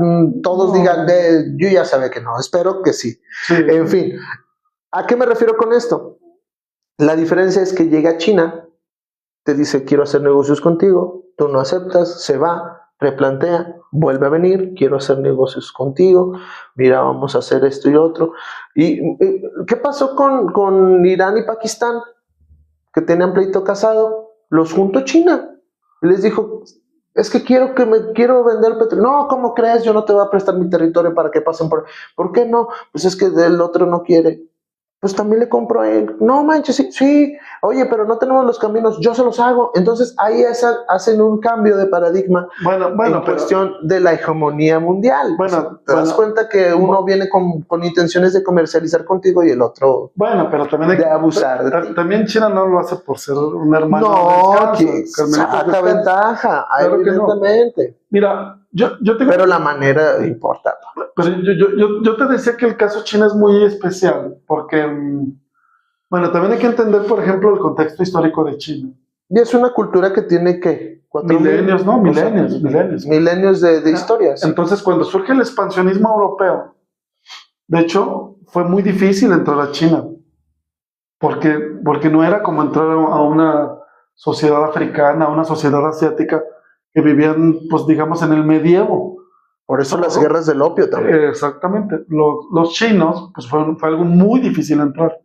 todos digan, yo ya sabía que no, espero que sí. En fin, ¿a qué me refiero con esto? La diferencia es que llega China, te dice, quiero hacer negocios contigo, tú no aceptas, se va, replantea, vuelve a venir, quiero hacer negocios contigo, mira, vamos a hacer esto y otro. ¿Y qué pasó con Irán y Pakistán? Que tenían pleito casado, los juntó China. Y les dijo, es que quiero vender petróleo. No, ¿cómo crees? Yo no te voy a prestar mi territorio para que pasen por... ¿Por qué no? Pues es que el otro no quiere. Pues también le compro a él. No manches, sí. Oye, pero no tenemos los caminos, yo se los hago. Entonces ahí hacen un cambio de paradigma en cuestión de la hegemonía mundial. Te das cuenta que uno viene con intenciones de comercializar contigo y el otro pero también de abusar. También China no lo hace por ser un hermano. No, que saca ventaja, claro, evidentemente. No. Mira, yo tengo... Pero la manera importa. Pero yo te decía que el caso China es muy especial, porque, también hay que entender, por ejemplo, el contexto histórico de China. Y es una cultura que tiene, ¿qué? Milenios, ¿no? Milenios de historias. Entonces, cuando surge el expansionismo europeo, de hecho, fue muy difícil entrar a China, porque no era como entrar a una sociedad africana, a una sociedad asiática, que vivían, pues digamos, en el medievo. Por eso las guerras del opio también. Exactamente. Los chinos, pues fue algo muy difícil entrar.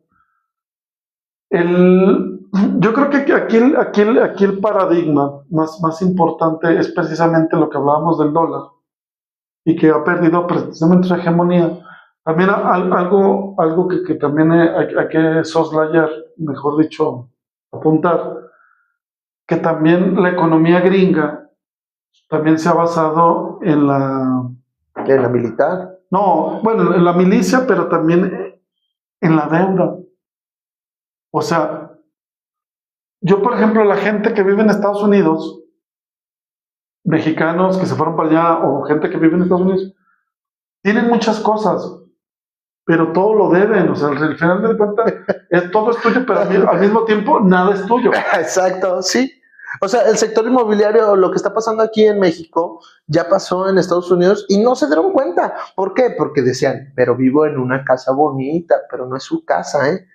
Yo creo que aquí el paradigma más importante es precisamente lo que hablábamos del dólar y que ha perdido precisamente su hegemonía. También algo que también hay que soslayar, mejor dicho, apuntar, que también la economía gringa también se ha basado en la militar. No, en la milicia, pero también en la deuda. O sea, yo, por ejemplo, la gente que vive en Estados Unidos, mexicanos que se fueron para allá, o gente que vive en Estados Unidos, tienen muchas cosas, pero todo lo deben. O sea, al final de cuentas, todo es tuyo, pero al mismo tiempo nada es tuyo. Exacto, sí. O sea, el sector inmobiliario, lo que está pasando aquí en México, ya pasó en Estados Unidos y no se dieron cuenta. ¿Por qué? Porque decían, pero vivo en una casa bonita, pero no es su casa, ¿eh?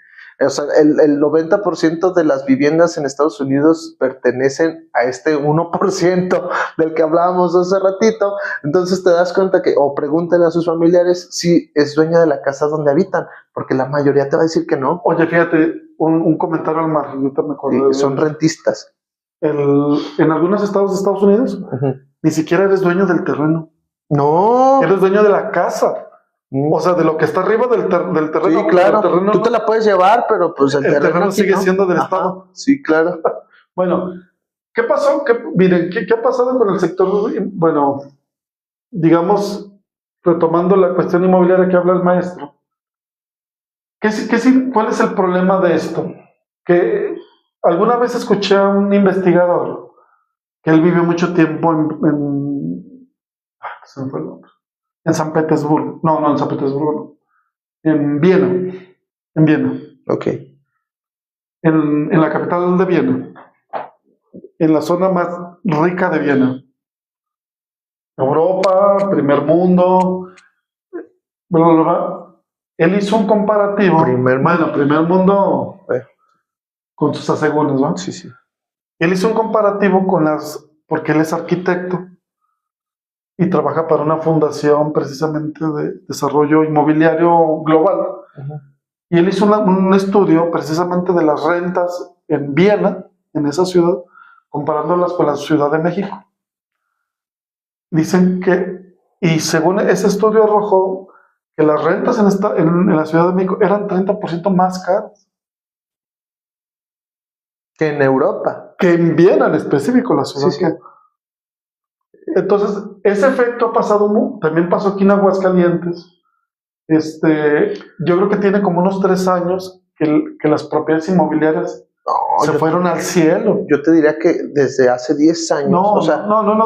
O sea, el 90% de las viviendas en Estados Unidos pertenecen a este 1% del que hablábamos hace ratito. Entonces te das cuenta que, o pregúntale a sus familiares si es dueño de la casa donde habitan, porque la mayoría te va a decir que no. Oye, fíjate, un comentario al margen, ahorita me acordé. Son rentistas. En algunos estados de Estados Unidos, ni siquiera eres dueño del terreno. No. Eres dueño de la casa. O sea, de lo que está arriba del terreno. Sí, claro. Terreno, tú te la puedes llevar, pero pues el terreno sigue siendo del Ajá. estado. Sí, claro. Bueno, ¿qué pasó? Miren, ¿qué ha pasado con el sector? Bueno, digamos, retomando la cuestión inmobiliaria que habla el maestro. ¿Cuál es el problema de esto? Que alguna vez escuché a un investigador que él vivió mucho tiempo se me fue el nombre. En San Petersburgo. No, en San Petersburgo no. En Viena. En Viena. Ok. En la capital de Viena. En la zona más rica de Viena. Europa, primer mundo. Bla, bla, bla. Él hizo un comparativo. Primer mundo con sus asegúnes, ¿no? Sí, sí. Él hizo un comparativo porque él es arquitecto y trabaja para una fundación precisamente de desarrollo inmobiliario global. Y él hizo un estudio precisamente de las rentas en Viena, en esa ciudad, comparándolas con la Ciudad de México. Dicen y según ese estudio arrojó que las rentas en la Ciudad de México eran 30% más caras. Que en Europa. Que en Viena en específico, la ciudad. Sí. Entonces, ese efecto ha pasado, también pasó aquí en Aguascalientes. Yo creo que tiene como unos 3 años que las propiedades inmobiliarias se fueron al cielo. Yo te diría que desde hace 10 años. No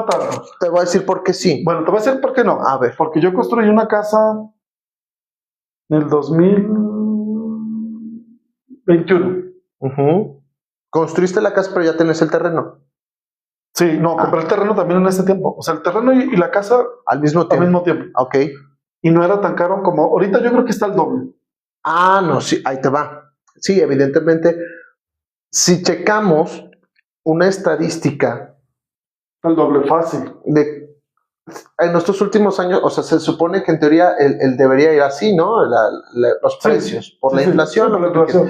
tanto. Te voy a decir por qué sí. Bueno, te voy a decir por qué no. A ver. Porque yo construí una casa en el 2021. Construiste la casa, pero ya tenés el terreno. Sí, no, compré el terreno también en ese tiempo. O sea, el terreno y la casa al mismo tiempo. Ok. Y no era tan caro como ahorita. Yo creo que está el doble. No, sí, ahí te va. Sí, evidentemente, si checamos una estadística, está el doble fácil. En nuestros últimos años, o sea, se supone que en teoría el debería ir así, ¿no? Los precios, por la inflación. Por la inflación.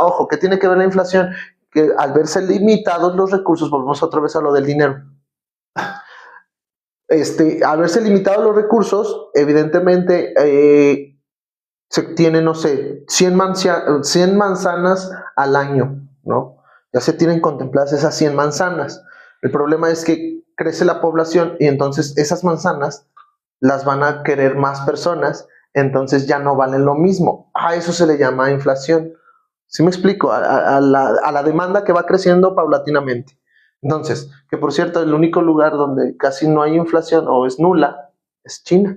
Ojo, ¿qué tiene que ver la inflación? Que al verse limitados los recursos, volvemos otra vez a lo del dinero. Al verse limitados los recursos, evidentemente se tiene, no sé, 100 manzanas al año, ¿no? Ya se tienen contempladas esas 100 manzanas. El problema es que crece la población y entonces esas manzanas las van a querer más personas, entonces ya no valen lo mismo. A eso se le llama inflación. ¿Sí me explico? A la demanda que va creciendo paulatinamente. Entonces, que por cierto, el único lugar donde casi no hay inflación o es nula es China.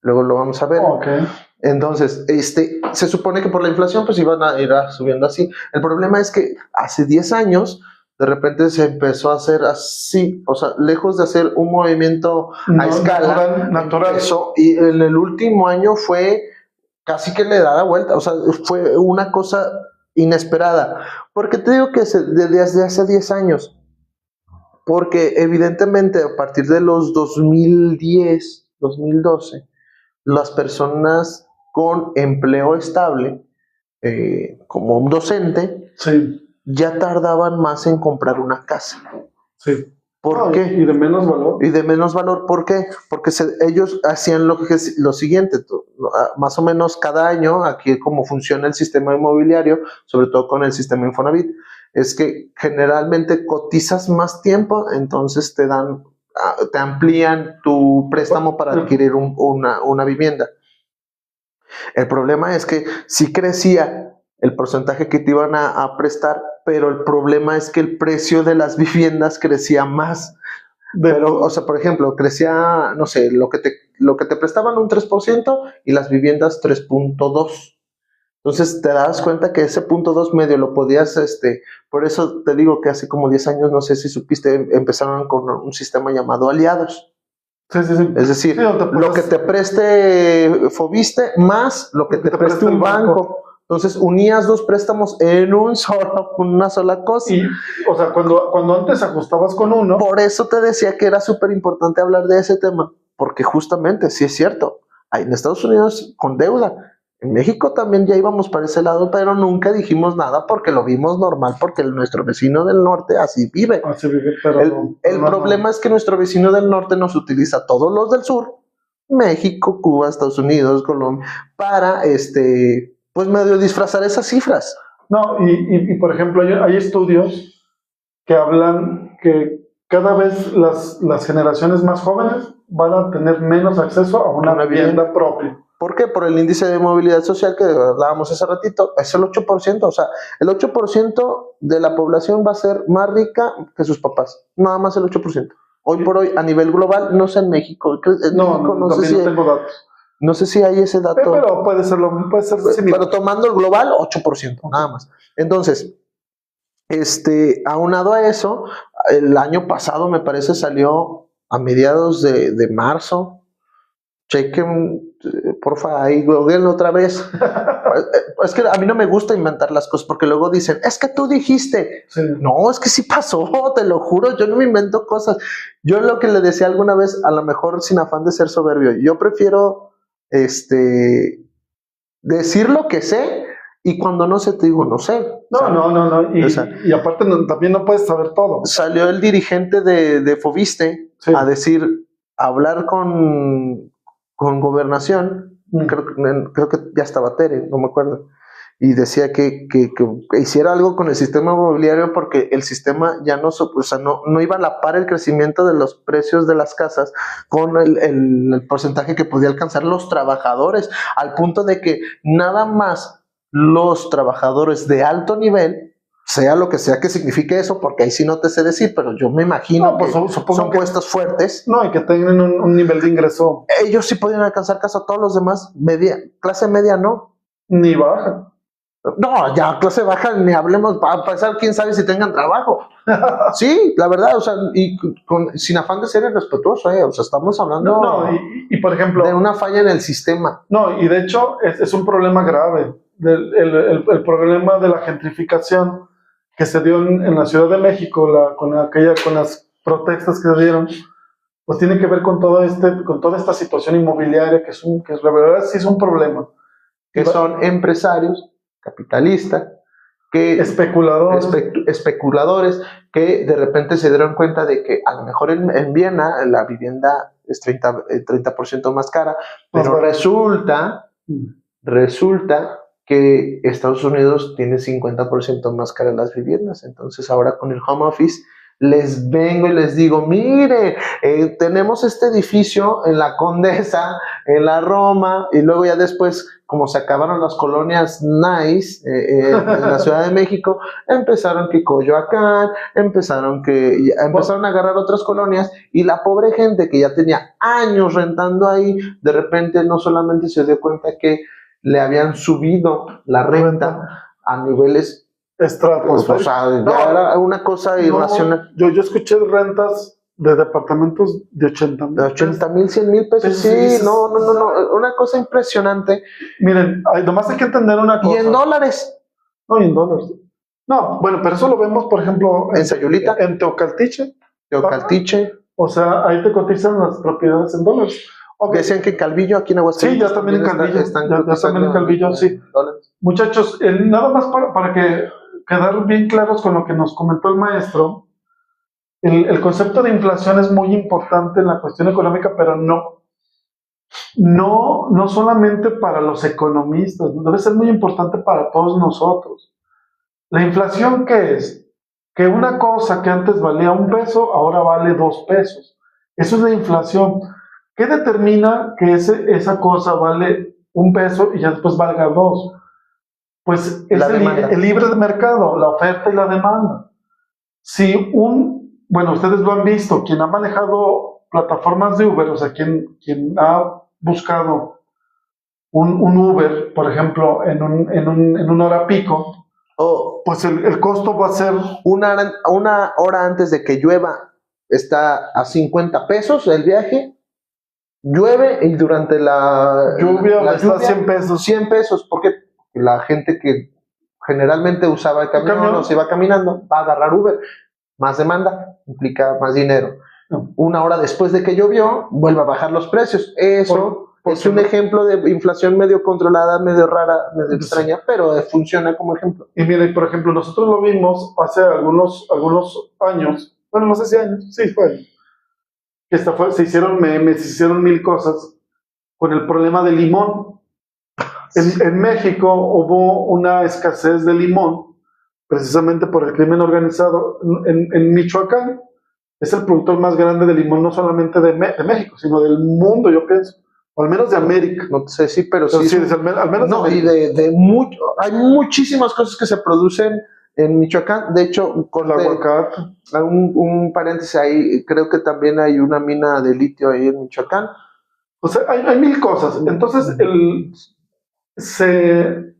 Luego lo vamos a ver. Okay. Entonces, se supone que por la inflación pues iban a ir subiendo así. El problema es que hace 10 años de repente se empezó a hacer así, o sea, lejos de hacer un movimiento a escala natural. Y en el último año fue casi que le da la vuelta, o sea, fue una cosa inesperada. Porque te digo que desde hace 10 años, porque evidentemente a partir de los 2010, 2012, las personas con empleo estable, como un docente, sí, ya tardaban más en comprar una casa. Sí. ¿Por qué? Y de menos valor. Y de menos valor, ¿por qué? Porque ellos hacían lo siguiente, más o menos cada año, aquí como funciona el sistema inmobiliario, sobre todo con el sistema Infonavit, es que generalmente cotizas más tiempo, entonces te amplían tu préstamo para adquirir una vivienda. El problema es que sí crecía el porcentaje que te iban a prestar, pero el problema es que el precio de las viviendas crecía más. Pero, o sea, por ejemplo, crecía, no sé, lo que te prestaban un 3% y las viviendas 3.2%. Entonces te das cuenta que ese punto 2 medio lo podías, por eso te digo que hace como 10 años, no sé si supiste, empezaron con un sistema llamado aliados. Sí, sí, sí. Es decir, Sí, lo que te preste Fobiste más lo que te preste un banco. Entonces unías dos préstamos en una sola cosa. Y, o sea, cuando antes ajustabas con uno. Por eso te decía que era súper importante hablar de ese tema, porque justamente, sí es cierto, hay en Estados Unidos con deuda. En México también ya íbamos para ese lado, pero nunca dijimos nada porque lo vimos normal, porque nuestro vecino del norte así vive. Así vive, pero el problema es que nuestro vecino del norte nos utiliza a todos los del sur, México, Cuba, Estados Unidos, Colombia, para pues medio disfrazar esas cifras. No, y por ejemplo, hay estudios que hablan que cada vez las generaciones más jóvenes van a tener menos acceso a una vivienda propia. ¿Por qué? Por el índice de movilidad social que hablábamos hace ratito, es el 8%, o sea, el 8% de la población va a ser más rica que sus papás, nada más el 8%. Hoy por hoy, a nivel global, no sé en México, no sé si no tengo datos. No sé si hay ese dato. Pero puede ser similar. Pero tomando el global, 8%, nada más. Entonces, aunado a eso, el año pasado me parece salió a mediados de marzo. Chequen, porfa, ahí googleen otra vez. Es que a mí no me gusta inventar las cosas porque luego dicen, es que tú dijiste. Sí. No, es que sí pasó, te lo juro, yo no me invento cosas. Yo lo que le decía alguna vez, a lo mejor sin afán de ser soberbio, yo prefiero decir lo que sé y cuando no sé te digo no sé. No. Y aparte también no puedes saber todo. Salió el dirigente de Fobiste a decir, hablar con Gobernación, creo que ya estaba Tere, no me acuerdo, y decía que hiciera algo con el sistema inmobiliario porque el sistema ya no iba a la par el crecimiento de los precios de las casas con el porcentaje que podía alcanzar los trabajadores, al punto de que nada más los trabajadores de alto nivel, sea lo que sea que signifique eso, porque ahí sí no te sé decir, pero yo me imagino que son puestos fuertes. No, y que tengan un nivel de ingreso. Ellos sí podían alcanzar casa, todos los demás, clase media no. Ni baja. No, ya clase baja ni hablemos, para pasar quién sabe si tengan trabajo. Sí, la verdad, o sea, y sin afán de ser irrespetuoso, o sea, estamos hablando y por ejemplo, de una falla en el sistema. No, y de hecho es un problema grave, el problema de la gentrificación que se dio en la Ciudad de México, con las protestas que se dieron, pues tiene que ver con toda esta situación inmobiliaria que la verdad sí es un problema. Que son empresarios, capitalistas, especuladores, que de repente se dieron cuenta de que a lo mejor en Viena la vivienda es 30% más cara, pero resulta que Estados Unidos tiene 50% más caras las viviendas. Entonces ahora con el home office les vengo y les digo, mire, tenemos este edificio en la Condesa, en la Roma, y luego ya después, como se acabaron las colonias nice en la Ciudad de México, empezaron que Coyoacán, empezaron a agarrar otras colonias, y la pobre gente que ya tenía años rentando ahí, de repente no solamente se dio cuenta que le habían subido la renta a niveles estratos. O sea, ya era una cosa irracional. Yo escuché rentas de departamentos de 80,000. De 80,000, 100,000 pesos. Sí, no. Una cosa impresionante. Miren, nomás hay que entender una cosa. ¿Y en dólares? No, en dólares. No, bueno, pero eso lo vemos, por ejemplo, en Sayulita. En Teocaltiche. O sea, ahí te cotizan las propiedades en dólares. Okay. Decían que Calvillo aquí en Aguascalientes. Sí, ya también en Calvillo. Ya también en Calvillo, sí. Dólares. Muchachos, nada más para que quedar bien claros con lo que nos comentó el maestro, el concepto de inflación es muy importante en la cuestión económica, pero no solamente para los economistas, debe ser muy importante para todos nosotros. ¿La inflación qué es? Que una cosa que antes valía $1, ahora vale $2. Eso es la inflación. ¿Qué determina que esa cosa vale $1 y ya después valga $2? Pues es el libre mercado, la oferta y la demanda. Bueno, ustedes lo han visto, quien ha manejado plataformas de Uber, o sea, quien ha buscado un Uber, por ejemplo, en una hora pico, pues el costo va a ser... Una hora antes de que llueva está a 50 pesos el viaje, llueve y durante la lluvia está a 100 pesos. 100 pesos, porque la gente que generalmente usaba el camión o se iba caminando va a agarrar Uber. Más demanda implica más dinero. Una hora después de que llovió, vuelve a bajar los precios. Eso es un ejemplo de inflación medio controlada, medio rara, medio extraña, pero funciona como ejemplo. Y mire, por ejemplo, nosotros lo vimos hace algunos años, bueno, no sé si años, sí, fue, que se hicieron memes, se hicieron mil cosas con el problema del limón. En México hubo una escasez de limón, precisamente por el crimen organizado. En Michoacán es el productor más grande de limón, no solamente de México, sino del mundo, yo pienso, o al menos de América. No sé si, pero sí. Al menos no, y hay muchísimas cosas que se producen en Michoacán. De hecho, con el aguacate. Un paréntesis ahí, creo que también hay una mina de litio ahí en Michoacán. O sea, hay mil cosas. Entonces,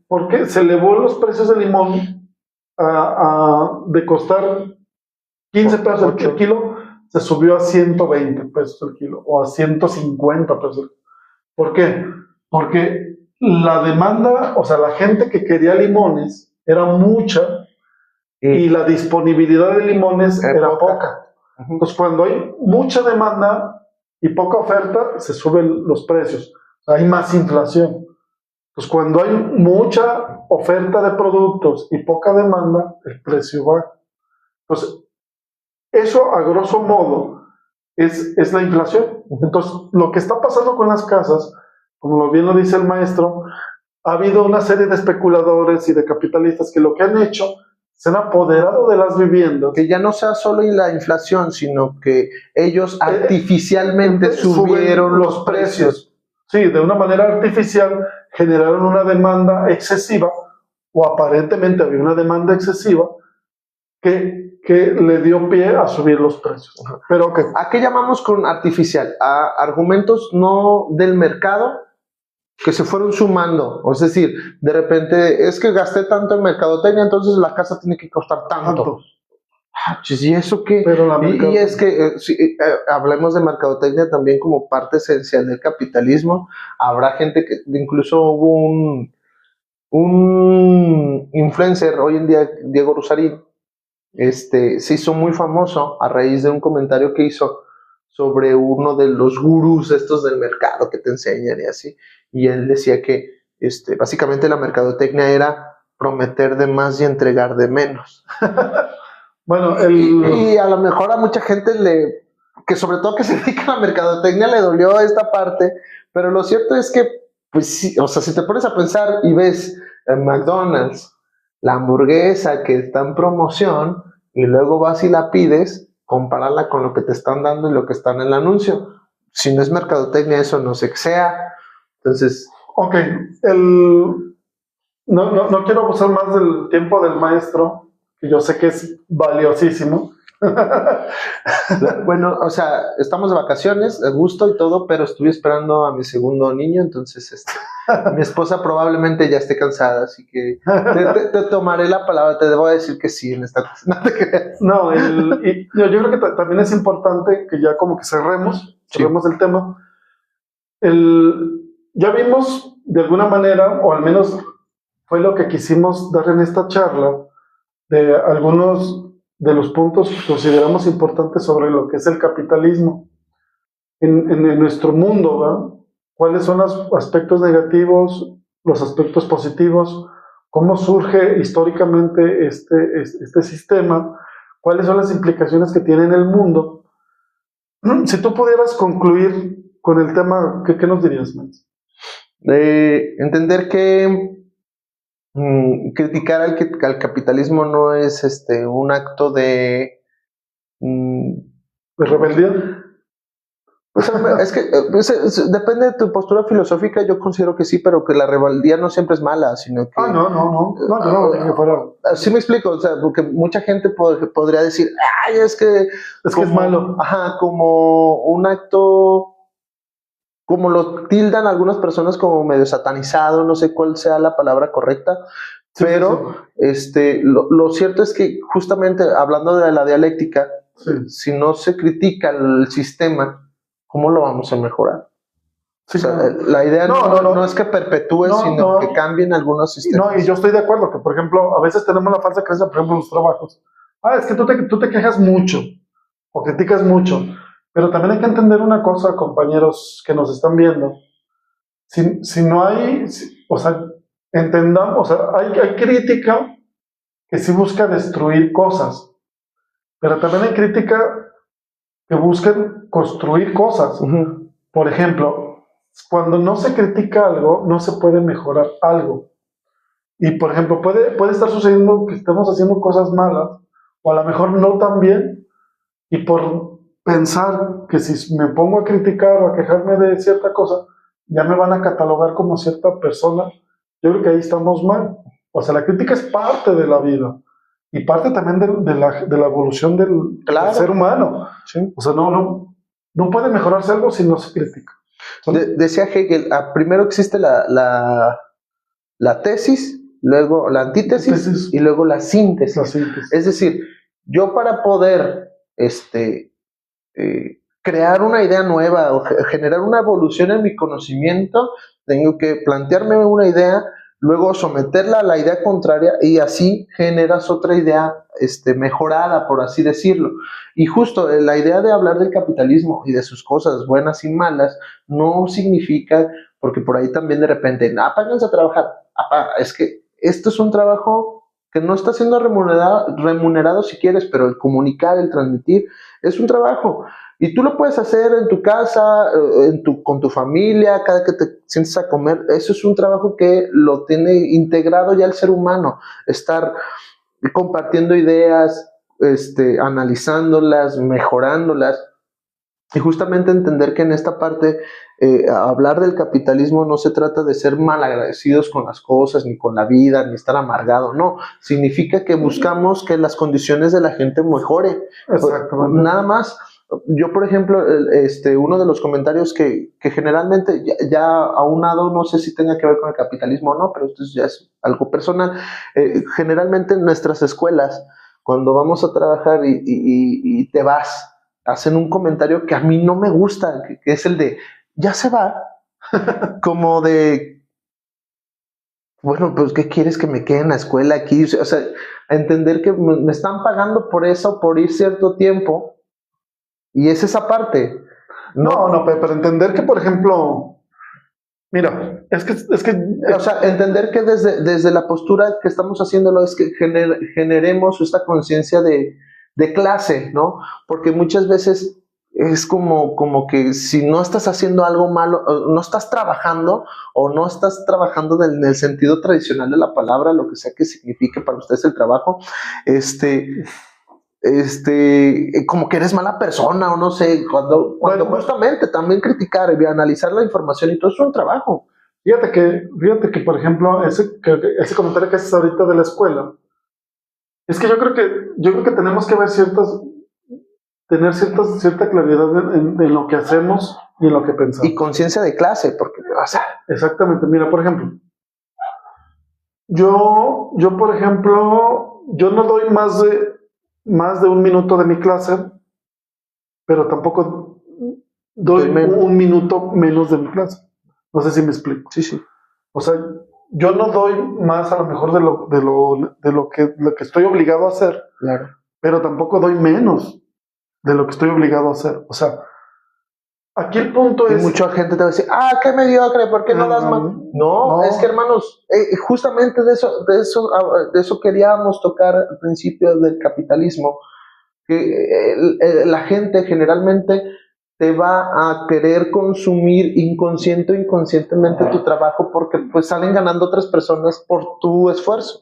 ¿por qué se elevó los precios del limón de costar 15 pesos el kilo? Se subió a 120 pesos el kilo o a 150 pesos. ¿Por qué? Porque la demanda, o sea, la gente que quería limones era mucha y la disponibilidad de limones era poca. Entonces, cuando hay mucha demanda y poca oferta, se suben los precios. Hay más inflación. Pues cuando hay mucha oferta de productos y poca demanda, el precio baja. Entonces, eso a grosso modo es la inflación. Entonces, lo que está pasando con las casas, como bien lo dice el maestro, ha habido una serie de especuladores y de capitalistas que lo que han hecho, se han apoderado de las viviendas. Que ya no sea solo la inflación, sino que ellos artificialmente subieron los precios. Sí, de una manera artificial generaron una demanda excesiva, o aparentemente había una demanda excesiva, que le dio pie a subir los precios. Pero okay. ¿A qué llamamos con artificial? A argumentos no del mercado que se fueron sumando. Es decir, de repente, es que gasté tanto en mercadotecnia, entonces la casa tiene que costar tanto. ¿Y eso qué? Y es que, hablemos de mercadotecnia también como parte esencial del capitalismo. Habrá gente que, incluso hubo un influencer, hoy en día, Diego Rusarín, se hizo muy famoso a raíz de un comentario que hizo sobre uno de los gurús estos del mercado que te enseñan y así. Y él decía que básicamente la mercadotecnia era prometer de más y entregar de menos. Bueno, y a lo mejor a mucha gente que sobre todo que se dedica a la mercadotecnia le dolió esta parte, pero lo cierto es que, pues sí, o sea, si te pones a pensar y ves en McDonald's la hamburguesa que está en promoción y luego vas y la pides, compararla con lo que te están dando y lo que está en el anuncio. Si no es mercadotecnia, eso no sé qué sea. Entonces... Ok, no quiero abusar más del tiempo del maestro, que yo sé que es valiosísimo. Bueno, o sea, estamos de vacaciones, de gusto y todo, pero estuve esperando a mi segundo niño, entonces mi esposa probablemente ya esté cansada, así que te tomaré la palabra, te debo decir que sí en esta cosa, no te creas. No, yo creo que también es importante que ya como que cerremos el tema. Ya vimos de alguna manera, o al menos fue lo que quisimos dar en esta charla, de algunos de los puntos que consideramos importantes sobre lo que es el capitalismo en nuestro mundo, ¿verdad? ¿Cuáles son los aspectos negativos, los aspectos positivos? ¿Cómo surge históricamente este sistema? ¿Cuáles son las implicaciones que tiene en el mundo? Si tú pudieras concluir con el tema, ¿qué nos dirías, Max? Entender que criticar al capitalismo no es un acto de rebeldía. Es que depende de tu postura filosófica. Yo considero que sí, pero que la rebeldía no siempre es mala, sino que no, sí me explico, o sea, porque mucha gente podría decir, ay, es que es malo, como un acto como lo tildan algunas personas como medio satanizado, no sé cuál sea la palabra correcta, Sí, pero sí. lo cierto es que justamente hablando de la dialéctica, Sí. si no se critica el sistema, ¿cómo lo vamos a mejorar? Sí, O sea, claro. la idea no es que perpetúe, No, sino que cambien algunos no, y sistemas. yo estoy de acuerdo que, por ejemplo, a veces tenemos la falsa creencia, por ejemplo, en los trabajos. Es que tú te quejas mucho o criticas mucho, pero también hay que entender una cosa, compañeros que nos están viendo. Si no hay, o sea, entendamos, o sea, hay crítica que sí busca destruir cosas, pero también hay crítica que busca construir cosas. Uh-huh. Por ejemplo, cuando no se critica algo, no se puede mejorar algo. Y, por ejemplo, puede estar sucediendo que estemos haciendo cosas malas, o a lo mejor no tan bien, y por pensar que si me pongo a criticar o a quejarme de cierta cosa, ya me van a catalogar como cierta persona, yo creo que ahí estamos mal. O sea, la crítica es parte de la vida y parte también de la evolución del ser humano. Sí. O sea, no puede mejorarse algo si no se critica. Decía Hegel, primero existe la tesis, luego la antítesis y luego la síntesis. Es decir, yo para poder crear una idea nueva o generar una evolución en mi conocimiento, tengo que plantearme una idea, luego someterla a la idea contraria y así generas otra idea mejorada, por así decirlo. Y justo la idea de hablar del capitalismo y de sus cosas buenas y malas no significa, porque por ahí también de repente, páganse a trabajar. Es que esto es un trabajo que no está siendo remunerado si quieres, pero el comunicar, el transmitir, es un trabajo. Y tú lo puedes hacer en tu casa, con tu familia, cada que te sientes a comer. Eso es un trabajo que lo tiene integrado ya el ser humano. Estar compartiendo ideas, analizándolas, mejorándolas. Y justamente entender que en esta parte, hablar del capitalismo no se trata de ser malagradecidos con las cosas, ni con la vida, ni estar amargado, no. Significa que buscamos que las condiciones de la gente mejore. Exactamente. Nada más. Yo, por ejemplo, uno de los comentarios que generalmente ya aunado, no sé si tenga que ver con el capitalismo o no, pero esto ya es algo personal. Generalmente en nuestras escuelas, cuando vamos a trabajar y te vas, hacen un comentario que a mí no me gusta, que es el de, ya se va, como de, bueno, pues, ¿qué quieres que me quede en la escuela aquí? O sea, entender que me están pagando por eso, por ir cierto tiempo, y es esa parte. No, pero entender que, por ejemplo, mira, es que o sea, entender que desde la postura que estamos haciéndolo es que generemos esta conciencia de clase, ¿no? Porque muchas veces es como que si no estás haciendo algo malo, no estás trabajando o no estás trabajando en el sentido tradicional de la palabra, lo que sea que signifique para ustedes el trabajo, como que eres mala persona o no sé, cuando justamente también criticar y analizar la información y todo es un trabajo. Fíjate que por ejemplo, ese comentario que haces ahorita de la escuela, es que yo creo que tenemos que ver tener cierta claridad en lo que hacemos y en lo que pensamos. Y conciencia de clase, porque, o sea, exactamente, mira, por ejemplo, yo por ejemplo, yo no doy más de un minuto de mi clase, pero tampoco doy un minuto menos de mi clase. No sé si me explico. Sí. O sea, yo no doy más a lo mejor de lo que estoy obligado a hacer. Claro. Pero tampoco doy menos de lo que estoy obligado a hacer. O sea, aquí el punto es... Y mucha gente te va a decir, qué mediocre, ¿por qué no das más? No, es que hermanos, justamente de eso queríamos tocar al principio del capitalismo, que la gente generalmente te va a querer consumir inconsciente o inconscientemente tu trabajo porque pues salen ganando otras personas por tu esfuerzo,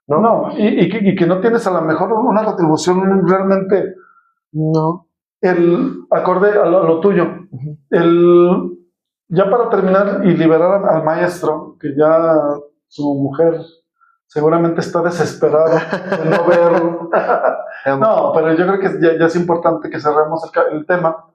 ¿no? No, y que no tienes a lo mejor una retribución realmente... No. Acorde a lo tuyo. Uh-huh. Ya para terminar y liberar al maestro, que ya su mujer seguramente está desesperada de no verlo. No, pero yo creo que ya es importante que cerremos el tema.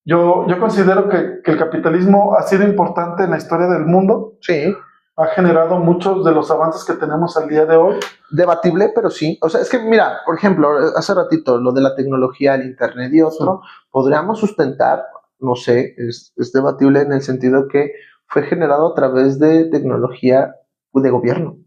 yo considero que el capitalismo ha sido importante en la historia del mundo. Sí. Ha generado muchos de los avances que tenemos al día de hoy. Debatible, pero sí. O sea, es que mira, por ejemplo, hace ratito lo de la tecnología, el internet y otro, podríamos sustentar, no sé, es debatible en el sentido que fue generado a través de tecnología de gobierno.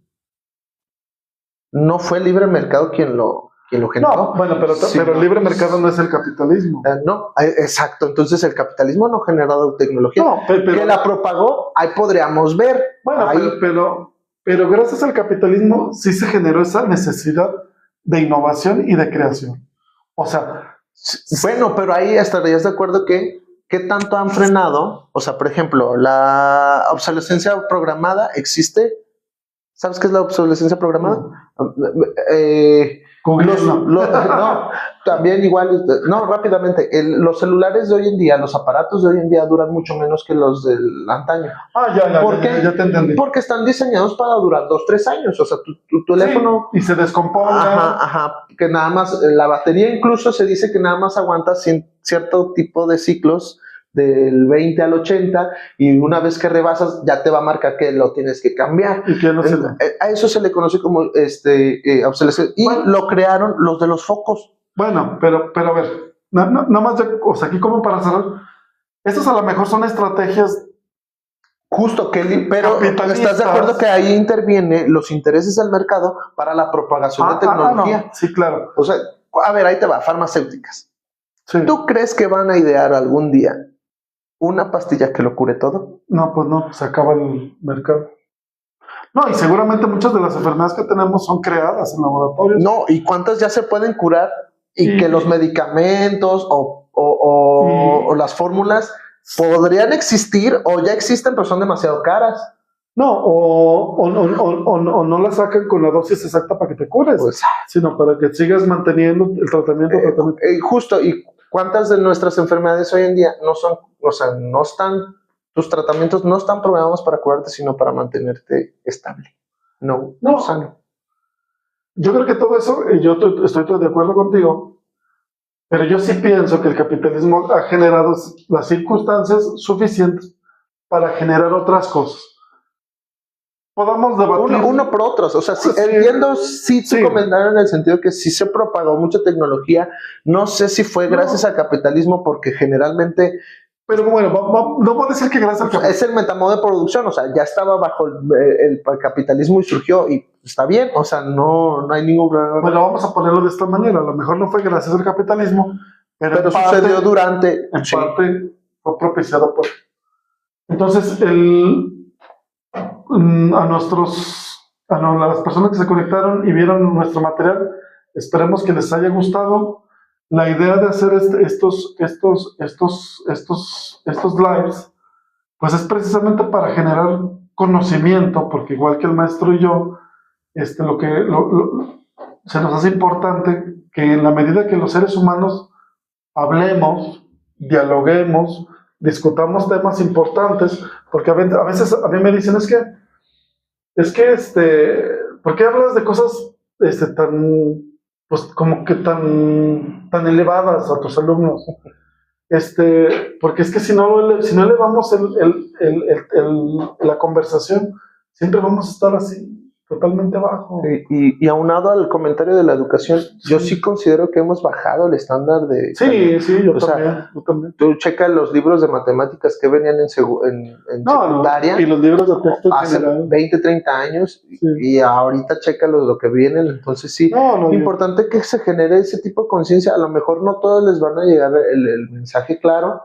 No fue el libre mercado quien lo generó. No, bueno, pero el libre mercado no es el capitalismo. No, exacto. Entonces el capitalismo no ha generado tecnología. No, pero que la propagó, ahí podríamos ver. Bueno, ahí. pero gracias al capitalismo sí se generó esa necesidad de innovación y de creación. O sea... Bueno, pero ahí estarías de acuerdo que ¿qué tanto han frenado? O sea, por ejemplo, la obsolescencia programada existe. ¿Sabes qué es la obsolescencia programada? No, también igual, no, rápidamente, los celulares de hoy en día, los aparatos de hoy en día duran mucho menos que los del antaño. Ya te entendí. Porque están diseñados para durar 2-3 años, o sea, tu teléfono... Sí, y se descompone. Que nada más, la batería incluso se dice que nada más aguanta cierto tipo de ciclos, del 20 al 80, y una vez que rebasas ya te va a marcar que lo tienes que cambiar. ¿Y qué no se a eso se le conoce como obsolescencia. Y lo crearon los de los focos. Bueno, pero a ver, nada más, o sea, aquí como para cerrar, estas a lo mejor son estrategias justo, pero ¿estás de acuerdo que ahí intervienen los intereses del mercado para la propagación de tecnología? No. Sí, claro. O sea, a ver, ahí te va, farmacéuticas. Sí. ¿Tú crees que van a idear algún día una pastilla que lo cure todo? No, pues no, se acaba el mercado. No, y seguramente muchas de las enfermedades que tenemos son creadas en laboratorios. No, ¿y cuántas ya se pueden curar? Y que los medicamentos o las fórmulas podrían existir o ya existen, pero son demasiado caras. No, o no la sacan con la dosis exacta para que te cures, pues, sino para que sigas manteniendo el tratamiento. Justo, y ¿cuántas de nuestras enfermedades hoy en día no son, o sea, no están, tus tratamientos no están programados para curarte, sino para mantenerte estable? No. Sano. Yo creo que todo eso, yo estoy de acuerdo contigo, pero yo sí pienso que el capitalismo ha generado las circunstancias suficientes para generar otras cosas. Podamos debatir. Uno por otros, o sea, entiendo su comentario en el sentido que sí se propagó mucha tecnología, no sé si fue gracias al capitalismo, porque generalmente... Pero bueno, no voy a decir que gracias al capitalismo. Es el metamodo de producción, o sea, ya estaba bajo el capitalismo y surgió, y está bien, o sea, no hay ningún problema. Bueno, vamos a ponerlo de esta manera, a lo mejor no fue gracias al capitalismo, pero sucedió durante... En parte fue propiciado por... Entonces, a las personas que se conectaron y vieron nuestro material, esperemos que les haya gustado. La idea de hacer estos lives, pues es precisamente para generar conocimiento, porque igual que el maestro y yo, se nos hace importante que en la medida que los seres humanos hablemos, dialoguemos, discutamos temas importantes, porque a veces a mí me dicen, ¿por qué hablas de cosas tan, pues como que tan elevadas a tus alumnos? Porque es que si no elevamos la conversación, siempre vamos a estar así, totalmente abajo. Y aunado al comentario de la educación, yo sí considero que hemos bajado el estándar de... Sí, yo también. Tú checa los libros de matemáticas que venían en secundaria. Y los libros de texto hace 20, 30 años, y ahorita checa lo que vienen. Entonces sí, es importante que se genere ese tipo de conciencia. A lo mejor no todos les van a llegar el mensaje claro.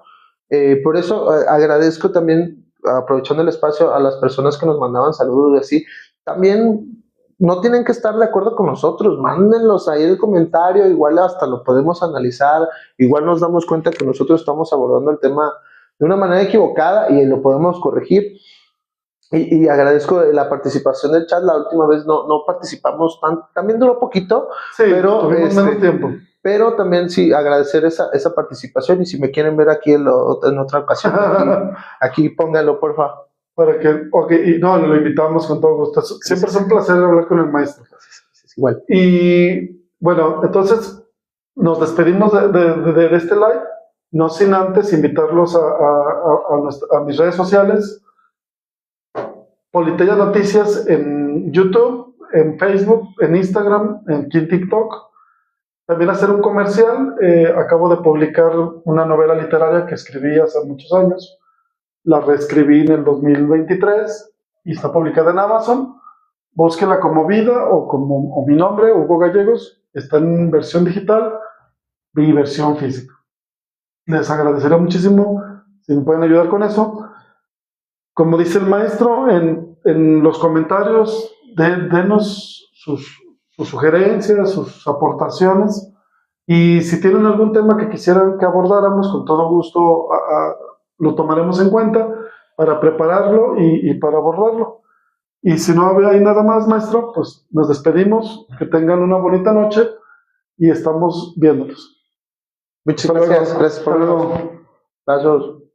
Por eso agradezco también, aprovechando el espacio, a las personas que nos mandaban saludos y así. También no tienen que estar de acuerdo con nosotros, mándenlos ahí el comentario, igual hasta lo podemos analizar, igual nos damos cuenta que nosotros estamos abordando el tema de una manera equivocada y lo podemos corregir. Y agradezco la participación del chat. La última vez no participamos tanto, también duró poquito, pero tuvimos menos tiempo. Pero también sí, agradecer esa participación, y si me quieren ver aquí en otra ocasión, aquí pónganlo, por favor. Para que, lo invitamos con todo gusto. Siempre es un placer hablar con el maestro. Igual. Y bueno, entonces nos despedimos de este live. No sin antes invitarlos a mis redes sociales, Politeya Noticias en YouTube, en Facebook, en Instagram, en TikTok. También hacer un comercial. Acabo de publicar una novela literaria que escribí hace muchos años. La reescribí en el 2023 y está publicada en Amazon. Búsquela como Vida o mi nombre, Hugo Gallegos. Está en versión digital y versión física. Les agradecería muchísimo si me pueden ayudar con eso. Como dice el maestro, en los comentarios, denos sus sugerencias, sus aportaciones. Y si tienen algún tema que quisieran que abordáramos, con todo gusto lo tomaremos en cuenta para prepararlo y para abordarlo. Y si no hay nada más, maestro, pues nos despedimos. Que tengan una bonita noche y estamos viéndonos. Muchas gracias. Gracias por vernos. Gracias.